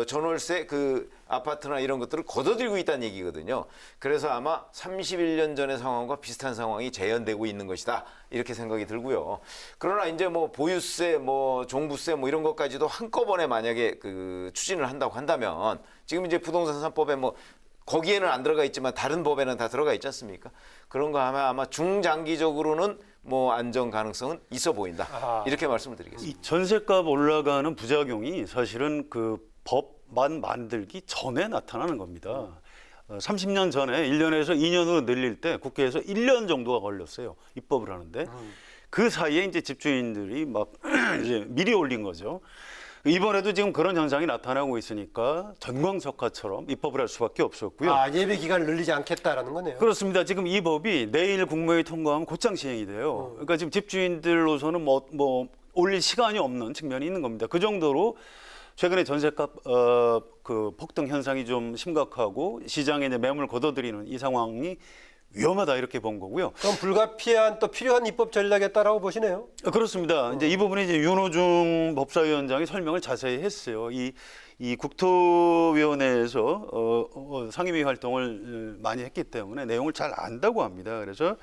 전월세 그 아파트나 이런 것들을 걷어들이고 있다는 얘기거든요. 그래서 아마 31년 전의 상황과 비슷한 상황이 재현되고 있는 것이다. 이렇게 생각이 들고요. 그러나 이제 뭐 보유세, 뭐 종부세 뭐 이런 것까지도 한꺼번에 만약에 그 추진을 한다고 한다면 지금 이제 부동산 3법에 뭐 거기에는 안 들어가 있지만 다른 법에는 다 들어가 있지 않습니까? 그런 거 하면 아마 중장기적으로는 뭐 안정 가능성은 있어 보인다. 이렇게 말씀을 드리겠습니다. 이 전세값 올라가는 부작용이 사실은 그 법만 만들기 전에 나타나는 겁니다. 30년 전에 1년에서 2년으로 늘릴 때 국회에서 1년 정도가 걸렸어요. 입법을 하는데. 그 사이에 이제 집주인들이 막 이제 미리 올린 거죠. 이번에도 지금 그런 현상이 나타나고 있으니까 전광석화처럼 입법을 할 수밖에 없었고요. 예비 기간을 늘리지 않겠다라는 거네요. 그렇습니다. 지금 이 법이 내일 국무회의 통과하면 곧장 시행이 돼요. 그러니까 지금 집주인들로서는 뭐 올릴 시간이 없는 측면이 있는 겁니다. 그 정도로 최근에 전세값 그 폭등 현상이 좀 심각하고 시장에 이제 매물 걷어들이는 이 상황이 위험하다 이렇게 본 거고요. 그럼 불가피한 또 필요한 입법 전략이었다라고 보시네요. 그렇습니다. 이제 이 부분에 이제 윤호중 법사위원장이 설명을 자세히 했어요. 이 국토위원회에서 상임위 활동을 많이 했기 때문에 내용을 잘 안다고 합니다. 그래서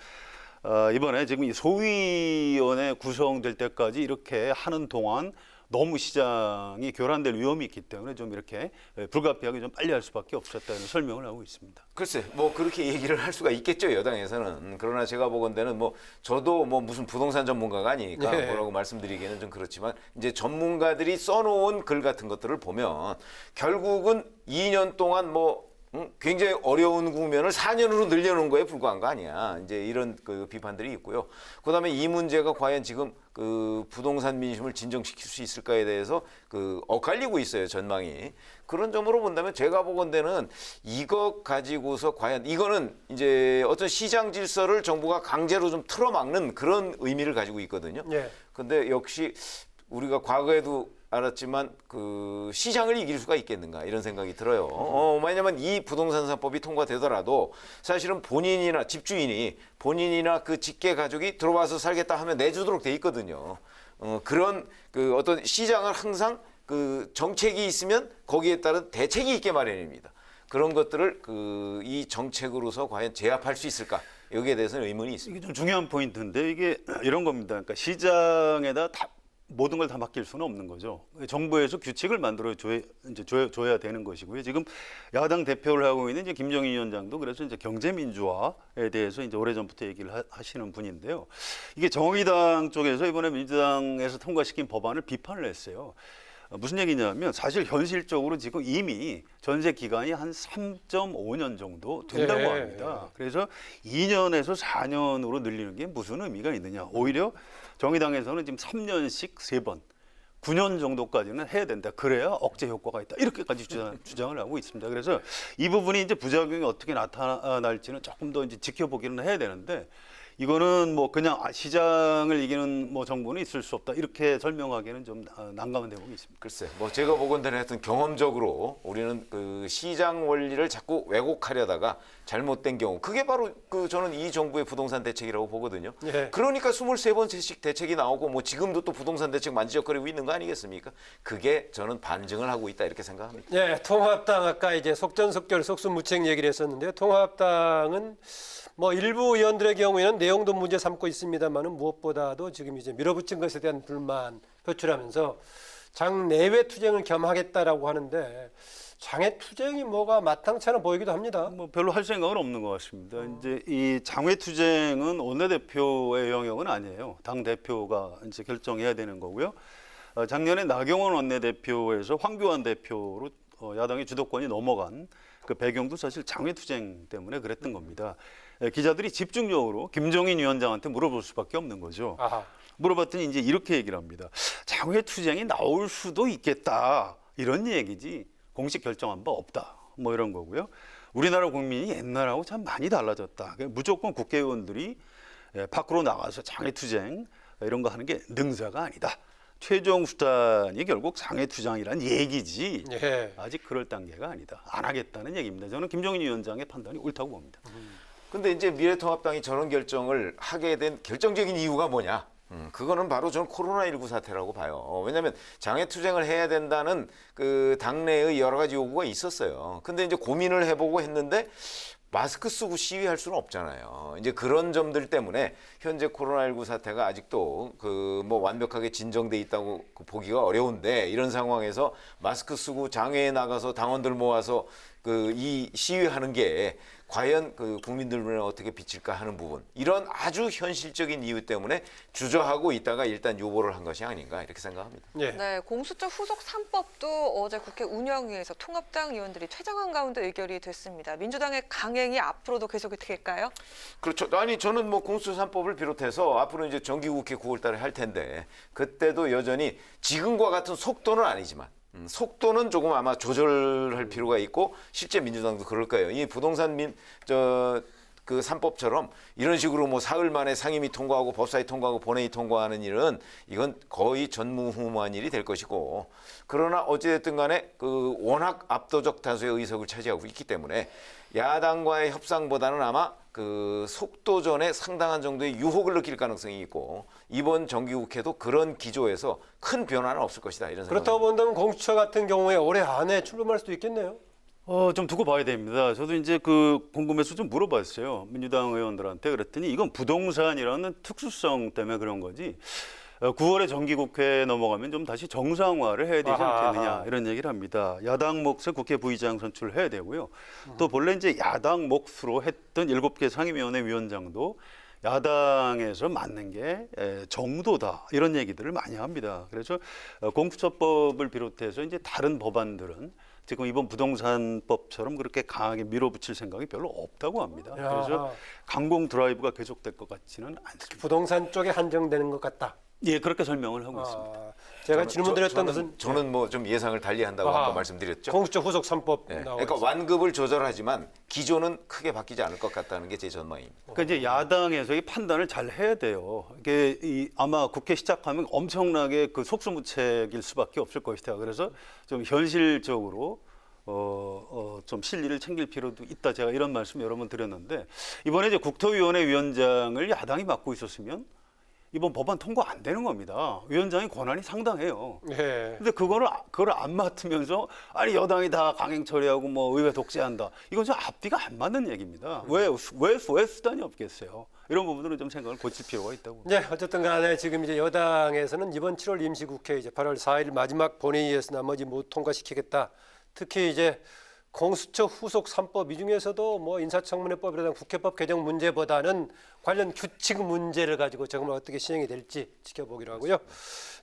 이번에 지금 이 소위원회 구성될 때까지 이렇게 하는 동안 너무 시장이 교란될 위험이 있기 때문에 좀 이렇게 불가피하게 좀 빨리 할 수밖에 없었다는 설명을 하고 있습니다. 글쎄, 뭐 그렇게 얘기를 할 수가 있겠죠, 여당에서는. 그러나 제가 보건대는 뭐 저도 뭐 무슨 부동산 전문가가 아니니까 뭐라고 말씀드리기에는 좀 그렇지만 이제 전문가들이 써놓은 글 같은 것들을 보면 결국은 2년 동안 뭐 굉장히 어려운 국면을 4년으로 늘려놓은 거에 불과한 거 아니야. 이제 이런 그 비판들이 있고요. 그다음에 이 문제가 과연 지금 그 부동산 민심을 진정시킬 수 있을까에 대해서 그 엇갈리고 있어요, 전망이. 그런 점으로 본다면 제가 보건대는 이거 가지고서 과연 이거는 이제 어떤 시장 질서를 정부가 강제로 좀 틀어막는 그런 의미를 가지고 있거든요. 근데 역시 우리가 과거에도 알았지만 그 시장을 이길 수가 있겠는가 이런 생각이 들어요. 왜냐하면 이 부동산 3법이 통과되더라도 사실은 본인이나 집주인이 본인이나 그 직계 가족이 들어와서 살겠다 하면 내주도록 돼 있거든요. 그런 그 어떤 시장을 항상 그 정책이 있으면 거기에 따른 대책이 있게 마련입니다. 그런 것들을 그 이 정책으로서 과연 제압할 수 있을까? 여기에 대해서는 의문이 있습니다. 이게 좀 중요한 포인트인데 이게 이런 겁니다. 그러니까 시장에다 모든 걸 다 맡길 수는 없는 거죠. 정부에서 규칙을 만들어 줘야 되는 것이고요. 지금 야당 대표를 하고 있는 이제 김정인 위원장도 그래서 이제 경제 민주화에 대해서 이제 오래전부터 얘기를 하시는 분인데요. 이게 정의당 쪽에서 이번에 민주당에서 통과시킨 법안을 비판을 했어요. 무슨 얘기냐면 사실 현실적으로 지금 이미 전세 기간이 한 3.5년 정도 된다고 합니다. 그래서 2년에서 4년으로 늘리는 게 무슨 의미가 있느냐. 오히려 정의당에서는 지금 3년씩 3번, 9년 정도까지는 해야 된다. 그래야 억제 효과가 있다. 이렇게까지 주장을 하고 있습니다. 그래서 이 부분이 이제 부작용이 어떻게 나타날지는 조금 더 이제 지켜보기는 해야 되는데 이거는 뭐 그냥 시장을 이기는 뭐 정부는 있을 수 없다 이렇게 설명하기는 좀 난감한 대목이 있습니다. 글쎄, 뭐 제가 보건대는 하여튼 경험적으로 우리는 그 시장 원리를 자꾸 왜곡하려다가 잘못된 경우 그게 바로 그 저는 이 정부의 부동산 대책이라고 보거든요. 그러니까 23번씩 대책이 나오고 뭐 지금도 또 부동산 대책 만지작거리고 있는 거 아니겠습니까? 그게 저는 반증을 하고 있다 이렇게 생각합니다. 통합당 아까 이제 속전속결 속수무책 얘기를 했었는데요. 통합당은 뭐 일부 의원들의 경우에는 내용도 문제 삼고 있습니다만은 무엇보다도 지금 이제 밀어붙인 것에 대한 불만 표출하면서 장 내외 투쟁을 겸하겠다라고 하는데 장외 투쟁이 뭐가 마땅치 않아 보이기도 합니다. 뭐 별로 할 생각은 없는 것 같습니다. 이제 이 장외 투쟁은 원내대표의 영역은 아니에요. 당 대표가 이제 결정해야 되는 거고요. 작년에 나경원 원내대표에서 황교안 대표로 야당의 주도권이 넘어간 그 배경도 사실 장외 투쟁 때문에 그랬던 겁니다. 기자들이 집중적으로 김종인 위원장한테 물어볼 수밖에 없는 거죠. 물어봤더니 이제 이렇게 얘기를 합니다. 장외 투쟁이 나올 수도 있겠다 이런 얘기지 공식 결정한 바 없다 뭐 이런 거고요. 우리나라 국민이 옛날하고 참 많이 달라졌다. 무조건 국회의원들이 밖으로 나가서 장외 투쟁 이런 거 하는 게 능사가 아니다. 최종 수단이 결국 장외 투쟁이란 얘기지 아직 그럴 단계가 아니다. 안 하겠다는 얘기입니다. 저는 김종인 위원장의 판단이 옳다고 봅니다. 근데 이제 미래통합당이 저런 결정을 하게 된 결정적인 이유가 뭐냐? 그거는 바로 저는 코로나19 사태라고 봐요. 왜냐하면 장외투쟁을 해야 된다는 그 당내의 여러 가지 요구가 있었어요. 근데 이제 고민을 해보고 했는데 마스크 쓰고 시위할 수는 없잖아요. 이제 그런 점들 때문에 현재 코로나19 사태가 아직도 그 뭐 완벽하게 진정돼 있다고 보기가 어려운데 이런 상황에서 마스크 쓰고 장외에 나가서 당원들 모아서 이 시위하는 게 과연 국민들 눈에 어떻게 비칠까 하는 부분, 이런 아주 현실적인 이유 때문에 주저하고 있다가 일단 요구를 한 것이 아닌가 이렇게 생각합니다. 네, 공수처 후속 3법도 어제 국회 운영위에서 통합당 의원들이 퇴장한 가운데 의결이 됐습니다. 민주당의 강행이 앞으로도 계속이 될까요? 그렇죠. 아니 저는 뭐 공수처 3법을 비롯해서 앞으로 이제 정기국회 9월달에 할 텐데 그때도 여전히 지금과 같은 속도는 아니지만 속도는 조금 아마 조절할 필요가 있고 실제 민주당도 그럴 거예요. 이 부동산 그 3법처럼 이런 식으로 뭐 사흘 만에 상임위 통과하고 법사위 통과하고 본회의 통과하는 일은 이건 거의 전무후무한 일이 될 것이고, 그러나 어찌됐든 간에 워낙 압도적 다수의 의석을 차지하고 있기 때문에 야당과의 협상보다는 아마 속도전에 상당한 정도의 유혹을 느낄 가능성이 있고, 이번 정기국회도 그런 기조에서 큰 변화는 없을 것이다 이런 생각. 그렇다고 본다면 공수처 같은 경우에 올해 안에 출범할 수도 있겠네요. 좀 두고 봐야 됩니다. 저도 이제 궁금해서 좀 물어봤어요. 민주당 의원들한테. 그랬더니 이건 부동산이라는 특수성 때문에 그런 거지. 9월에 정기국회에 넘어가면 좀 다시 정상화를 해야 되지 않겠느냐 이런 얘기를 합니다. 야당 몫에 국회 부의장 선출을 해야 되고요. 또 본래 이제 야당 몫으로 했던 7개 상임위원회 위원장도 야당에서 맡는 게 정도다 이런 얘기들을 많이 합니다. 그래서 공수처법을 비롯해서 이제 다른 법안들은 지금 이번 부동산법처럼 그렇게 강하게 밀어붙일 생각이 별로 없다고 합니다. 그래서 강공 드라이브가 계속될 것 같지는 않습니다. 부동산 쪽에 한정되는 것 같다. 예, 그렇게 설명을 하고 있습니다. 제가 질문드렸던 것은 저는 뭐 좀 예상을 달리한다고 아까 말씀드렸죠. 공수처 후속 3법 그러니까 완급을 조절하지만 기조는 크게 바뀌지 않을 것 같다는 게 제 전망입니다. 그러니까 이제 야당에서 이 판단을 잘 해야 돼요. 이게 아마 국회 시작하면 엄청나게 속수무책일 수밖에 없을 것이다. 그래서 좀 현실적으로 좀 실리를 챙길 필요도 있다. 제가 이런 말씀 여러 번 드렸는데, 이번에 이제 국토위원회 위원장을 야당이 맡고 있었으면 이번 법안 통과 안 되는 겁니다. 위원장의 권한이 상당해요. 근데 그걸 안 맡으면서 아니 여당이 다 강행 처리하고 뭐 의회 독재한다. 이건 좀 앞뒤가 안 맞는 얘기입니다. 왜 수단이 없겠어요? 이런 부분들은 좀 생각을 고칠 필요가 있다고. 네, 어쨌든 간에 지금 이제 여당에서는 이번 7월 임시국회 이제 8월 4일 마지막 본회의에서 나머지 못 통과시키겠다. 특히 이제 공수처 후속 3법 이 중에서도 뭐 인사청문회법이라든 국회법 개정 문제보다는 관련 규칙 문제를 가지고 정말 어떻게 시행이 될지 지켜보기로 하고요.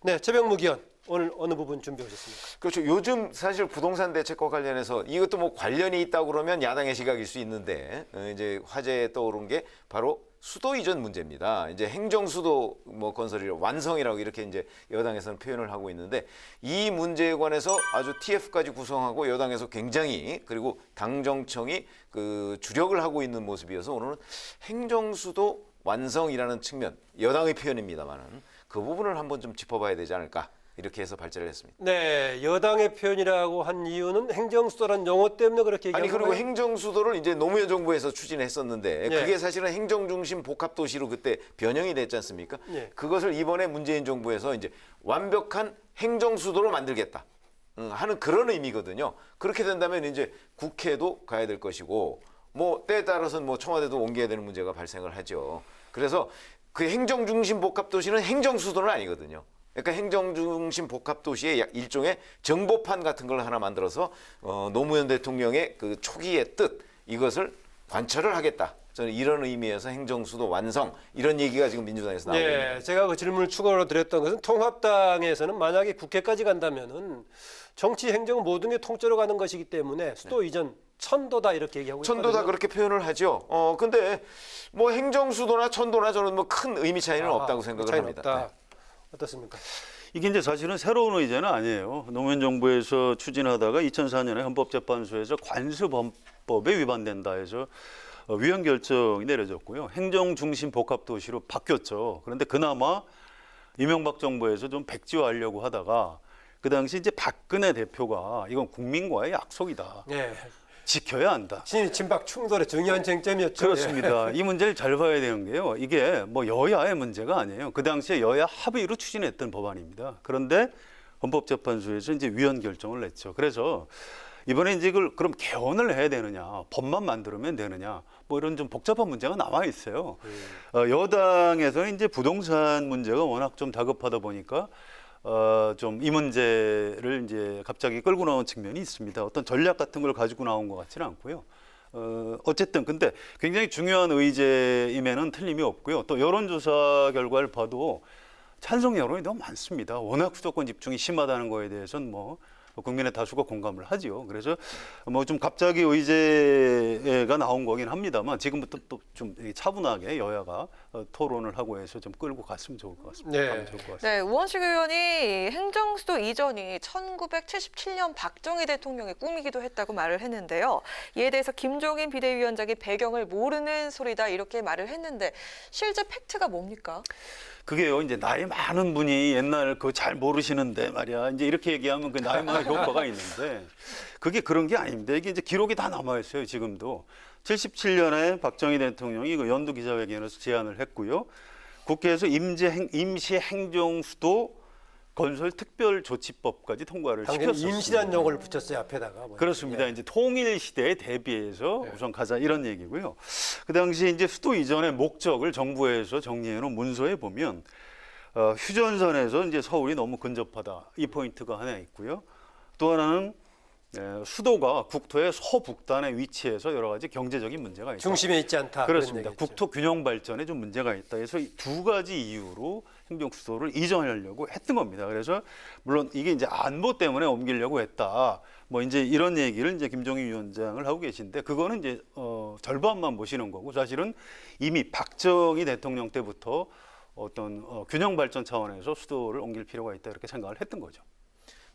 네, 최병묵 의원 오늘 어느 부분 준비해 오셨습니까? 그렇죠. 요즘 사실 부동산 대책과 관련해서 이것도 뭐 관련이 있다고 그러면 야당의 시각일 수 있는데 이제 화제에 떠오른 게 바로 수도 이전 문제입니다. 이제 행정수도 건설이 완성이라고 이렇게 이제 여당에서는 표현을 하고 있는데, 이 문제에 관해서 아주 TF까지 구성하고 여당에서 굉장히, 그리고 당정청이 주력을 하고 있는 모습이어서 오늘은 행정수도 완성이라는 측면, 여당의 표현입니다만은 그 부분을 한번 좀 짚어봐야 되지 않을까. 이렇게 해서 발제를 했습니다. 네, 여당의 표현이라고 한 이유는 행정수도라는 용어 때문에 그렇게 얘기한 그리고 건가요? 행정수도를 이제 노무현 정부에서 추진했었는데 그게 사실은 행정중심 복합도시로 그때 변형이 됐지 않습니까? 그것을 이번에 문재인 정부에서 이제 완벽한 행정수도로 만들겠다 하는 그런 의미거든요. 그렇게 된다면 이제 국회도 가야 될 것이고, 뭐 때에 따라서는 뭐 청와대도 옮겨야 되는 문제가 발생을 하죠. 그래서 그 행정중심 복합도시는 행정수도는 아니거든요. 그러니까 행정중심 복합도시의 일종의 정보판 같은 걸 하나 만들어서 노무현 대통령의 그 초기의 뜻, 이것을 관철을 하겠다. 저는 이런 의미에서 행정수도 완성, 이런 얘기가 지금 민주당에서 나오고 있습니다. 네, 제가 그 질문을 추가로 드렸던 것은 통합당에서는 만약에 국회까지 간다면은 정치 행정 모든 게 통째로 가는 것이기 때문에 수도 이전 천도다 이렇게 얘기하고 있거든요. 천도다 그렇게 표현을 하죠. 근데 뭐 행정수도나 천도나 저는 뭐 큰 의미 차이는 없다고 생각을 합니다. 없다. 어떻습니까? 이게 이제 사실은 새로운 의제는 아니에요. 노무현 정부에서 추진하다가 2004년에 헌법재판소에서 관습헌법에 위반된다 해서 위헌 결정이 내려졌고요. 행정중심 복합도시로 바뀌었죠. 그런데 그나마 이명박 정부에서 좀 백지화하려고 하다가 그 당시 이제 박근혜 대표가 이건 국민과의 약속이다. 지켜야 한다. 친박 충돌의 중요한 쟁점이었죠. 그렇습니다. 이 문제를 잘 봐야 되는 게요. 이게 뭐 여야의 문제가 아니에요. 그 당시에 여야 합의로 추진했던 법안입니다. 그런데 헌법재판소에서 이제 위헌 결정을 냈죠. 그래서 이번에 이제 그걸 그럼 개헌을 해야 되느냐, 법만 만들면 되느냐, 뭐 이런 좀 복잡한 문제가 남아 있어요. 여당에서는 이제 부동산 문제가 워낙 좀 다급하다 보니까 좀 이 문제를 이제 갑자기 끌고 나온 측면이 있습니다. 어떤 전략 같은 걸 가지고 나온 것 같지는 않고요. 어쨌든 근데 굉장히 중요한 의제임에는 틀림이 없고요. 또 여론조사 결과를 봐도 찬성 여론이 너무 많습니다. 워낙 수도권 집중이 심하다는 거에 대해서는 뭐 국민의 다수가 공감을 하지요. 그래서 뭐 좀 갑자기 의제가 나온 거긴 합니다만 지금부터 또 좀 차분하게 여야가 토론을 하고 해서 좀 끌고 갔으면 좋을 것 같습니다. 네. 가면 좋을 것 같습니다. 네, 우원식 의원이 행정수도 이전이 1977년 박정희 대통령의 꿈이기도 했다고 말을 했는데요. 이에 대해서 김종인 비대위원장이 배경을 모르는 소리다 이렇게 말을 했는데 실제 팩트가 뭡니까? 그게요, 이제 나이 많은 분이 옛날 그거 잘 모르시는데 말이야. 이제 이렇게 얘기하면 그 나이 많은 효과가 있는데 그게 그런 게 아닙니다. 이게 이제 기록이 다 남아있어요, 지금도. 77년에 박정희 대통령이 그 연두 기자회견에서 제안을 했고요. 국회에서 임시 행정수도 건설 특별조치법까지 통과를 당시에는 시켰었습니다. 임시란 용어를 붙였어요, 앞에다가. 그렇습니다. 이제 통일 시대에 대비해서 우선 가자 이런 얘기고요. 그 당시 이제 수도 이전의 목적을 정부에서 정리해 놓은 문서에 보면 휴전선에서 이제 서울이 너무 근접하다 이 포인트가 하나 있고요. 또 하나는 수도가 국토의 서북단에 위치해서 여러 가지 경제적인 문제가 있다. 중심에 있지 않다. 그렇습니다. 국토 균형 발전에 좀 문제가 있다. 그래서 이 두 가지 이유로 행정수도를 이전하려고 했던 겁니다. 그래서 물론 이게 이제 안보 때문에 옮기려고 했다. 뭐 이제 이런 얘기를 이제 김종인 위원장을 하고 계신데 그거는 이제 절반만 보시는 거고 사실은 이미 박정희 대통령 때부터 어떤 균형 발전 차원에서 수도를 옮길 필요가 있다 이렇게 생각을 했던 거죠.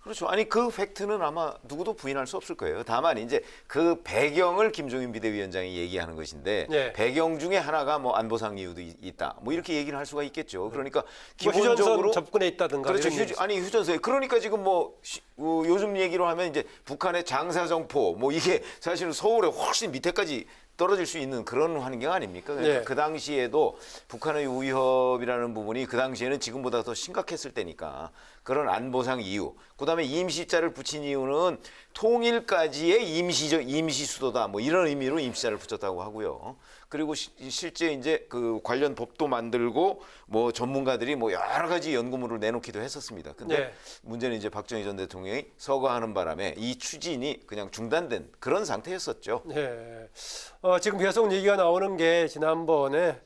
그렇죠. 아니 그 팩트는 아마 누구도 부인할 수 없을 거예요. 다만 이제 그 배경을 김종인 비대위원장이 얘기하는 것인데 네. 배경 중에 하나가 뭐 안보상 이유도 있다. 뭐 이렇게 얘기를 할 수가 있겠죠. 그러니까 뭐 기본적으로 휴전선 접근에 있다든가. 그렇죠. 이런 얘기죠. 아니 휴전선에 그러니까 지금 뭐 요즘 얘기로 하면 이제 북한의 장사정포 뭐 이게 사실은 서울에 훨씬 밑에까지 떨어질 수 있는 그런 환경 아닙니까? 그러니까 네. 그 당시에도 북한의 위협이라는 부분이 그 당시에는 지금보다 더 심각했을 때니까 그런 안보상 이유, 그다음에 임시자를 붙인 이유는 통일까지의 임시 수도다 뭐 이런 의미로 임시자를 붙였다고 하고요. 그리고 실제 이제 그 관련 법도 만들고 뭐 전문가들이 뭐 여러 가지 연구물을 내놓기도 했었습니다. 근데 네. 문제는 이제 박정희 전 대통령이 서거하는 바람에 이 추진이 그냥 중단된 그런 상태였었죠. 네. 지금 계속 얘기가 나오는 게 지난번에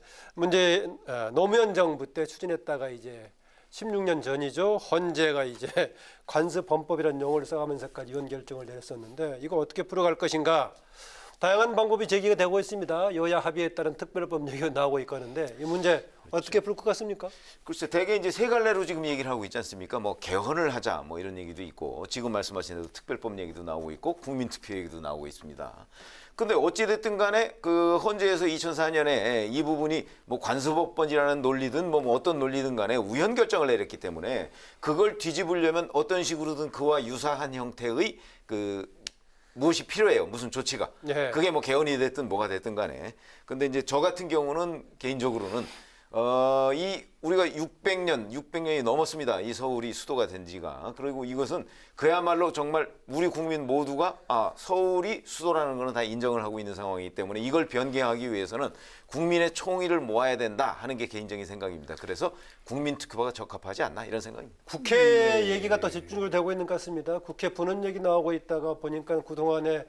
노무현 정부 때 추진했다가 이제 16년 전이죠. 헌재가 이제 관습헌법이라는 용어를 써가면서까지 이혼 결정을 내렸었는데 이거 어떻게 풀어갈 것인가. 다양한 방법이 제기가 되고 있습니다. 여야 합의에 따른 특별법 얘기가 나오고 있고 하는데 이 문제 어떻게 풀 것 같습니까? 글쎄, 대개 이제 세 갈래로 지금 얘기를 하고 있지 않습니까? 뭐 개헌을 하자 뭐 이런 얘기도 있고 지금 말씀하신 대로 특별법 얘기도 나오고 있고 국민투표 얘기도 나오고 있습니다. 근데 어찌됐든 간에 그 헌재에서 2004년에 이 부분이 뭐 관습법권이라는 논리든 뭐 어떤 논리든 간에 우연 결정을 내렸기 때문에 그걸 뒤집으려면 어떤 식으로든 그와 유사한 형태의 무엇이 필요해요. 무슨 조치가. 네. 그게 뭐 개헌이 됐든 뭐가 됐든 간에. 근데 이제 저 같은 경우는 개인적으로는 우리가 600년이 넘었습니다. 이 서울이 수도가 된 지가. 그리고 이것은 그야말로 정말 우리 국민 모두가 서울이 수도라는 것은 다 인정을 하고 있는 상황이기 때문에 이걸 변경하기 위해서는 국민의 총의를 모아야 된다 하는 게 개인적인 생각입니다. 그래서 국민투표가 적합하지 않나 이런 생각입니다. 국회 얘기가 더 집중을 되고 있는 것 같습니다. 국회 부는 얘기 나오고 있다가 보니까 그동안에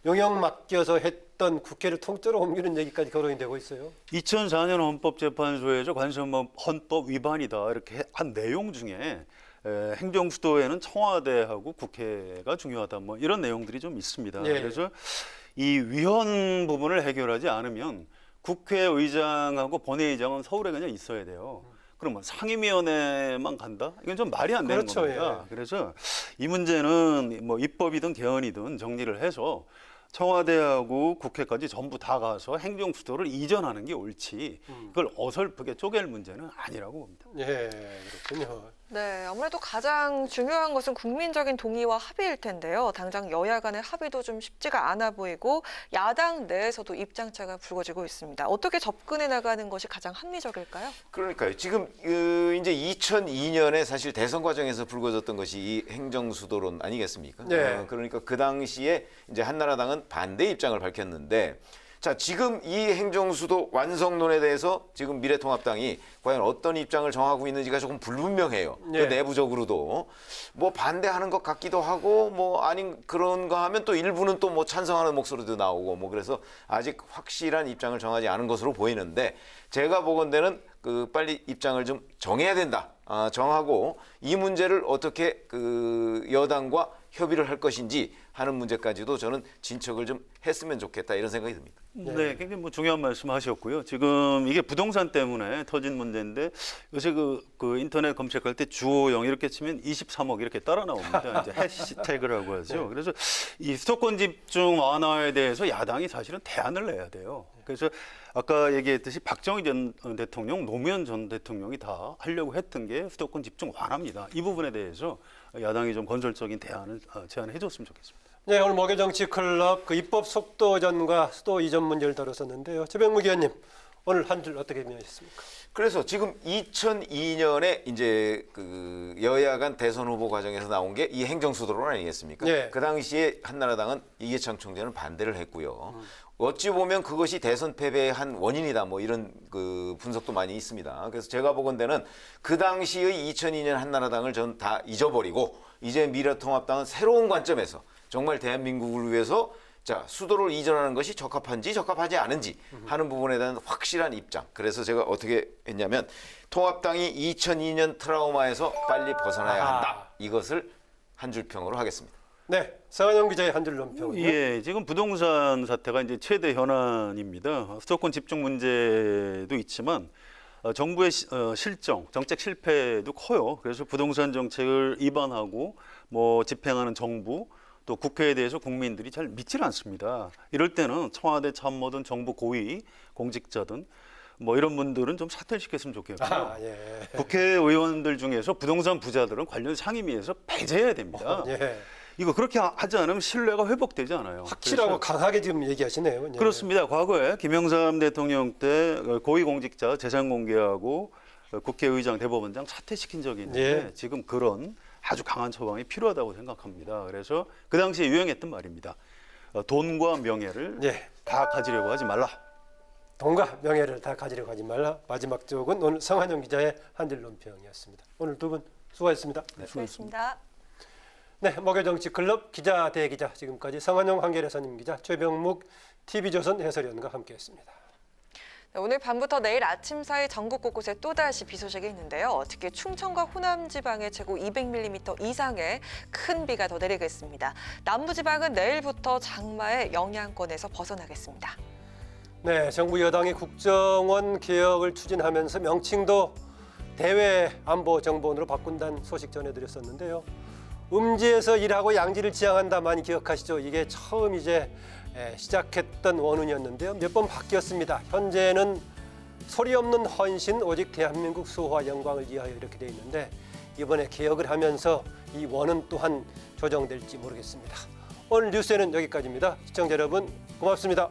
영향 맡겨서 했던 국회를 통째로 옮기는 얘기까지 거론이 되고 있어요. 2004년 헌법재판소에서 헌법 위반이다 이렇게 한 내용 중에 행정수도에는 청와대하고 국회가 중요하다 뭐 이런 내용들이 좀 있습니다. 네. 그래서 이 위헌 부분을 해결하지 않으면 국회의장하고 본회의장은 서울에 그냥 있어야 돼요. 그러면 상임위원회만 간다? 이건 좀 말이 안 되는 그렇죠, 겁니다. 예. 그래서 이 문제는 뭐 입법이든 개헌이든 정리를 해서 청와대하고 국회까지 전부 다 가서 행정수도를 이전하는 게 옳지 그걸 어설프게 쪼갤 문제는 아니라고 봅니다. 예, 그렇군요. 네, 아무래도 가장 중요한 것은 국민적인 동의와 합의일 텐데요. 당장 여야 간의 합의도 좀 쉽지가 않아 보이고 야당 내에서도 입장차가 불거지고 있습니다. 어떻게 접근해 나가는 것이 가장 합리적일까요? 그러니까요. 지금 이제 2002년에 사실 대선 과정에서 불거졌던 것이 이 행정수도론 아니겠습니까? 네. 그러니까 그 당시에 이제 한나라당은 반대 입장을 밝혔는데 자, 지금 이 행정수도 완성론에 대해서 지금 미래통합당이 과연 어떤 입장을 정하고 있는지가 조금 불분명해요. 그 내부적으로도 뭐 반대하는 것 같기도 하고 뭐 아닌 그런가 하면 또 일부는 또 뭐 찬성하는 목소리도 나오고 뭐 그래서 아직 확실한 입장을 정하지 않은 것으로 보이는데 제가 보건대는 그 빨리 입장을 좀 정해야 된다. 정하고 이 문제를 어떻게 그 여당과 협의를 할 것인지 하는 문제까지도 저는 진척을 좀 했으면 좋겠다 이런 생각이 듭니다. 네, 굉장히 뭐 중요한 말씀하셨고요. 지금 이게 부동산 때문에 터진 문제인데 요새 그 인터넷 검색할 때 주호영 이렇게 치면 23억 이렇게 따라 나옵니다. 이제 해시태그라고 하죠. 그래서 이 수도권 집중 완화에 대해서 야당이 사실은 대안을 내야 돼요. 그래서 아까 얘기했듯이 박정희 전 대통령, 노무현 전 대통령이 다 하려고 했던 게 수도권 집중 완화입니다. 이 부분에 대해서 야당이 좀 건설적인 대안을 제안해 줬으면 좋겠습니다. 네, 오늘 목요정치클럽 그 입법 속도전과 수도 이전 문제를 다뤘었는데요. 최병묵 의원님, 오늘 한 줄 어떻게 변하셨습니까? 그래서 지금 2002년에 이제 그 여야 간 대선 후보 과정에서 나온 게 이 행정수도론 아니겠습니까? 네. 그 당시에 한나라당은 이해창 총재는 반대를 했고요. 어찌 보면 그것이 대선 패배의 한 원인이다 뭐 이런 그 분석도 많이 있습니다. 그래서 제가 보건대는 그 당시의 2002년 한나라당을 전 다 잊어버리고 이제 미래통합당은 새로운 관점에서 정말 대한민국을 위해서 자, 수도를 이전하는 것이 적합한지 적합하지 않은지 하는 부분에 대한 확실한 입장. 그래서 제가 어떻게 했냐면 통합당이 2002년 트라우마에서 빨리 벗어나야 한다. 이것을 한 줄 평으로 하겠습니다. 네, 성한영 기자의 한 줄 논평. 예, 지금 부동산 사태가 이제 최대 현안입니다. 수도권 집중 문제도 있지만 정부의 실정, 정책 실패도 커요. 그래서 부동산 정책을 입안하고 뭐 집행하는 정부 또 국회에 대해서 국민들이 잘 믿질 않습니다. 이럴 때는 청와대 참모든 정부 고위 공직자든 뭐 이런 분들은 좀 사퇴를 시켰으면 좋겠고요. 예. 국회의원들 중에서 부동산 부자들은 관련 상임위에서 배제해야 됩니다. 예. 이거 그렇게 하지 않으면 신뢰가 회복되지 않아요. 확실하고 강하게 지금 얘기하시네요. 예. 그렇습니다. 과거에 김영삼 대통령 때 고위공직자 재산 공개하고 국회의장, 대법원장 사퇴시킨 적이 있는데 지금 그런 아주 강한 처방이 필요하다고 생각합니다. 그래서 그 당시에 유행했던 말입니다. 돈과 명예를 다 가지려고 하지 말라. 돈과 명예를 다 가지려고 하지 말라. 마지막 쪽은 오늘 성한영 기자의 한 줄 논평이었습니다. 오늘 두 분 수고하셨습니다. 네, 수고하셨습니다. 네, 목요정치클럽 기자 대기자 지금까지 성한영 한겨레선임 기자 최병묵 TV조선 해설위원과 함께했습니다. 네, 오늘 밤부터 내일 아침 사이 전국 곳곳에 또다시 비 소식이 있는데요. 특히 충청과 호남 지방에 최고 200mm 이상의 큰 비가 더 내리겠습니다. 남부 지방은 내일부터 장마의 영향권에서 벗어나겠습니다. 네, 정부 여당이 국정원 개혁을 추진하면서 명칭도 대외안보정보원으로 바꾼다는 소식 전해드렸었는데요. 음지에서 일하고 양지를 지향한다 많이 기억하시죠? 이게 처음 이제 시작했던 원훈이었는데요. 몇 번 바뀌었습니다. 현재는 소리 없는 헌신 오직 대한민국 수호와 영광을 위하여 이렇게 돼 있는데 이번에 개혁을 하면서 이 원은 또한 조정될지 모르겠습니다. 오늘 뉴스에는 여기까지입니다. 시청자 여러분 고맙습니다.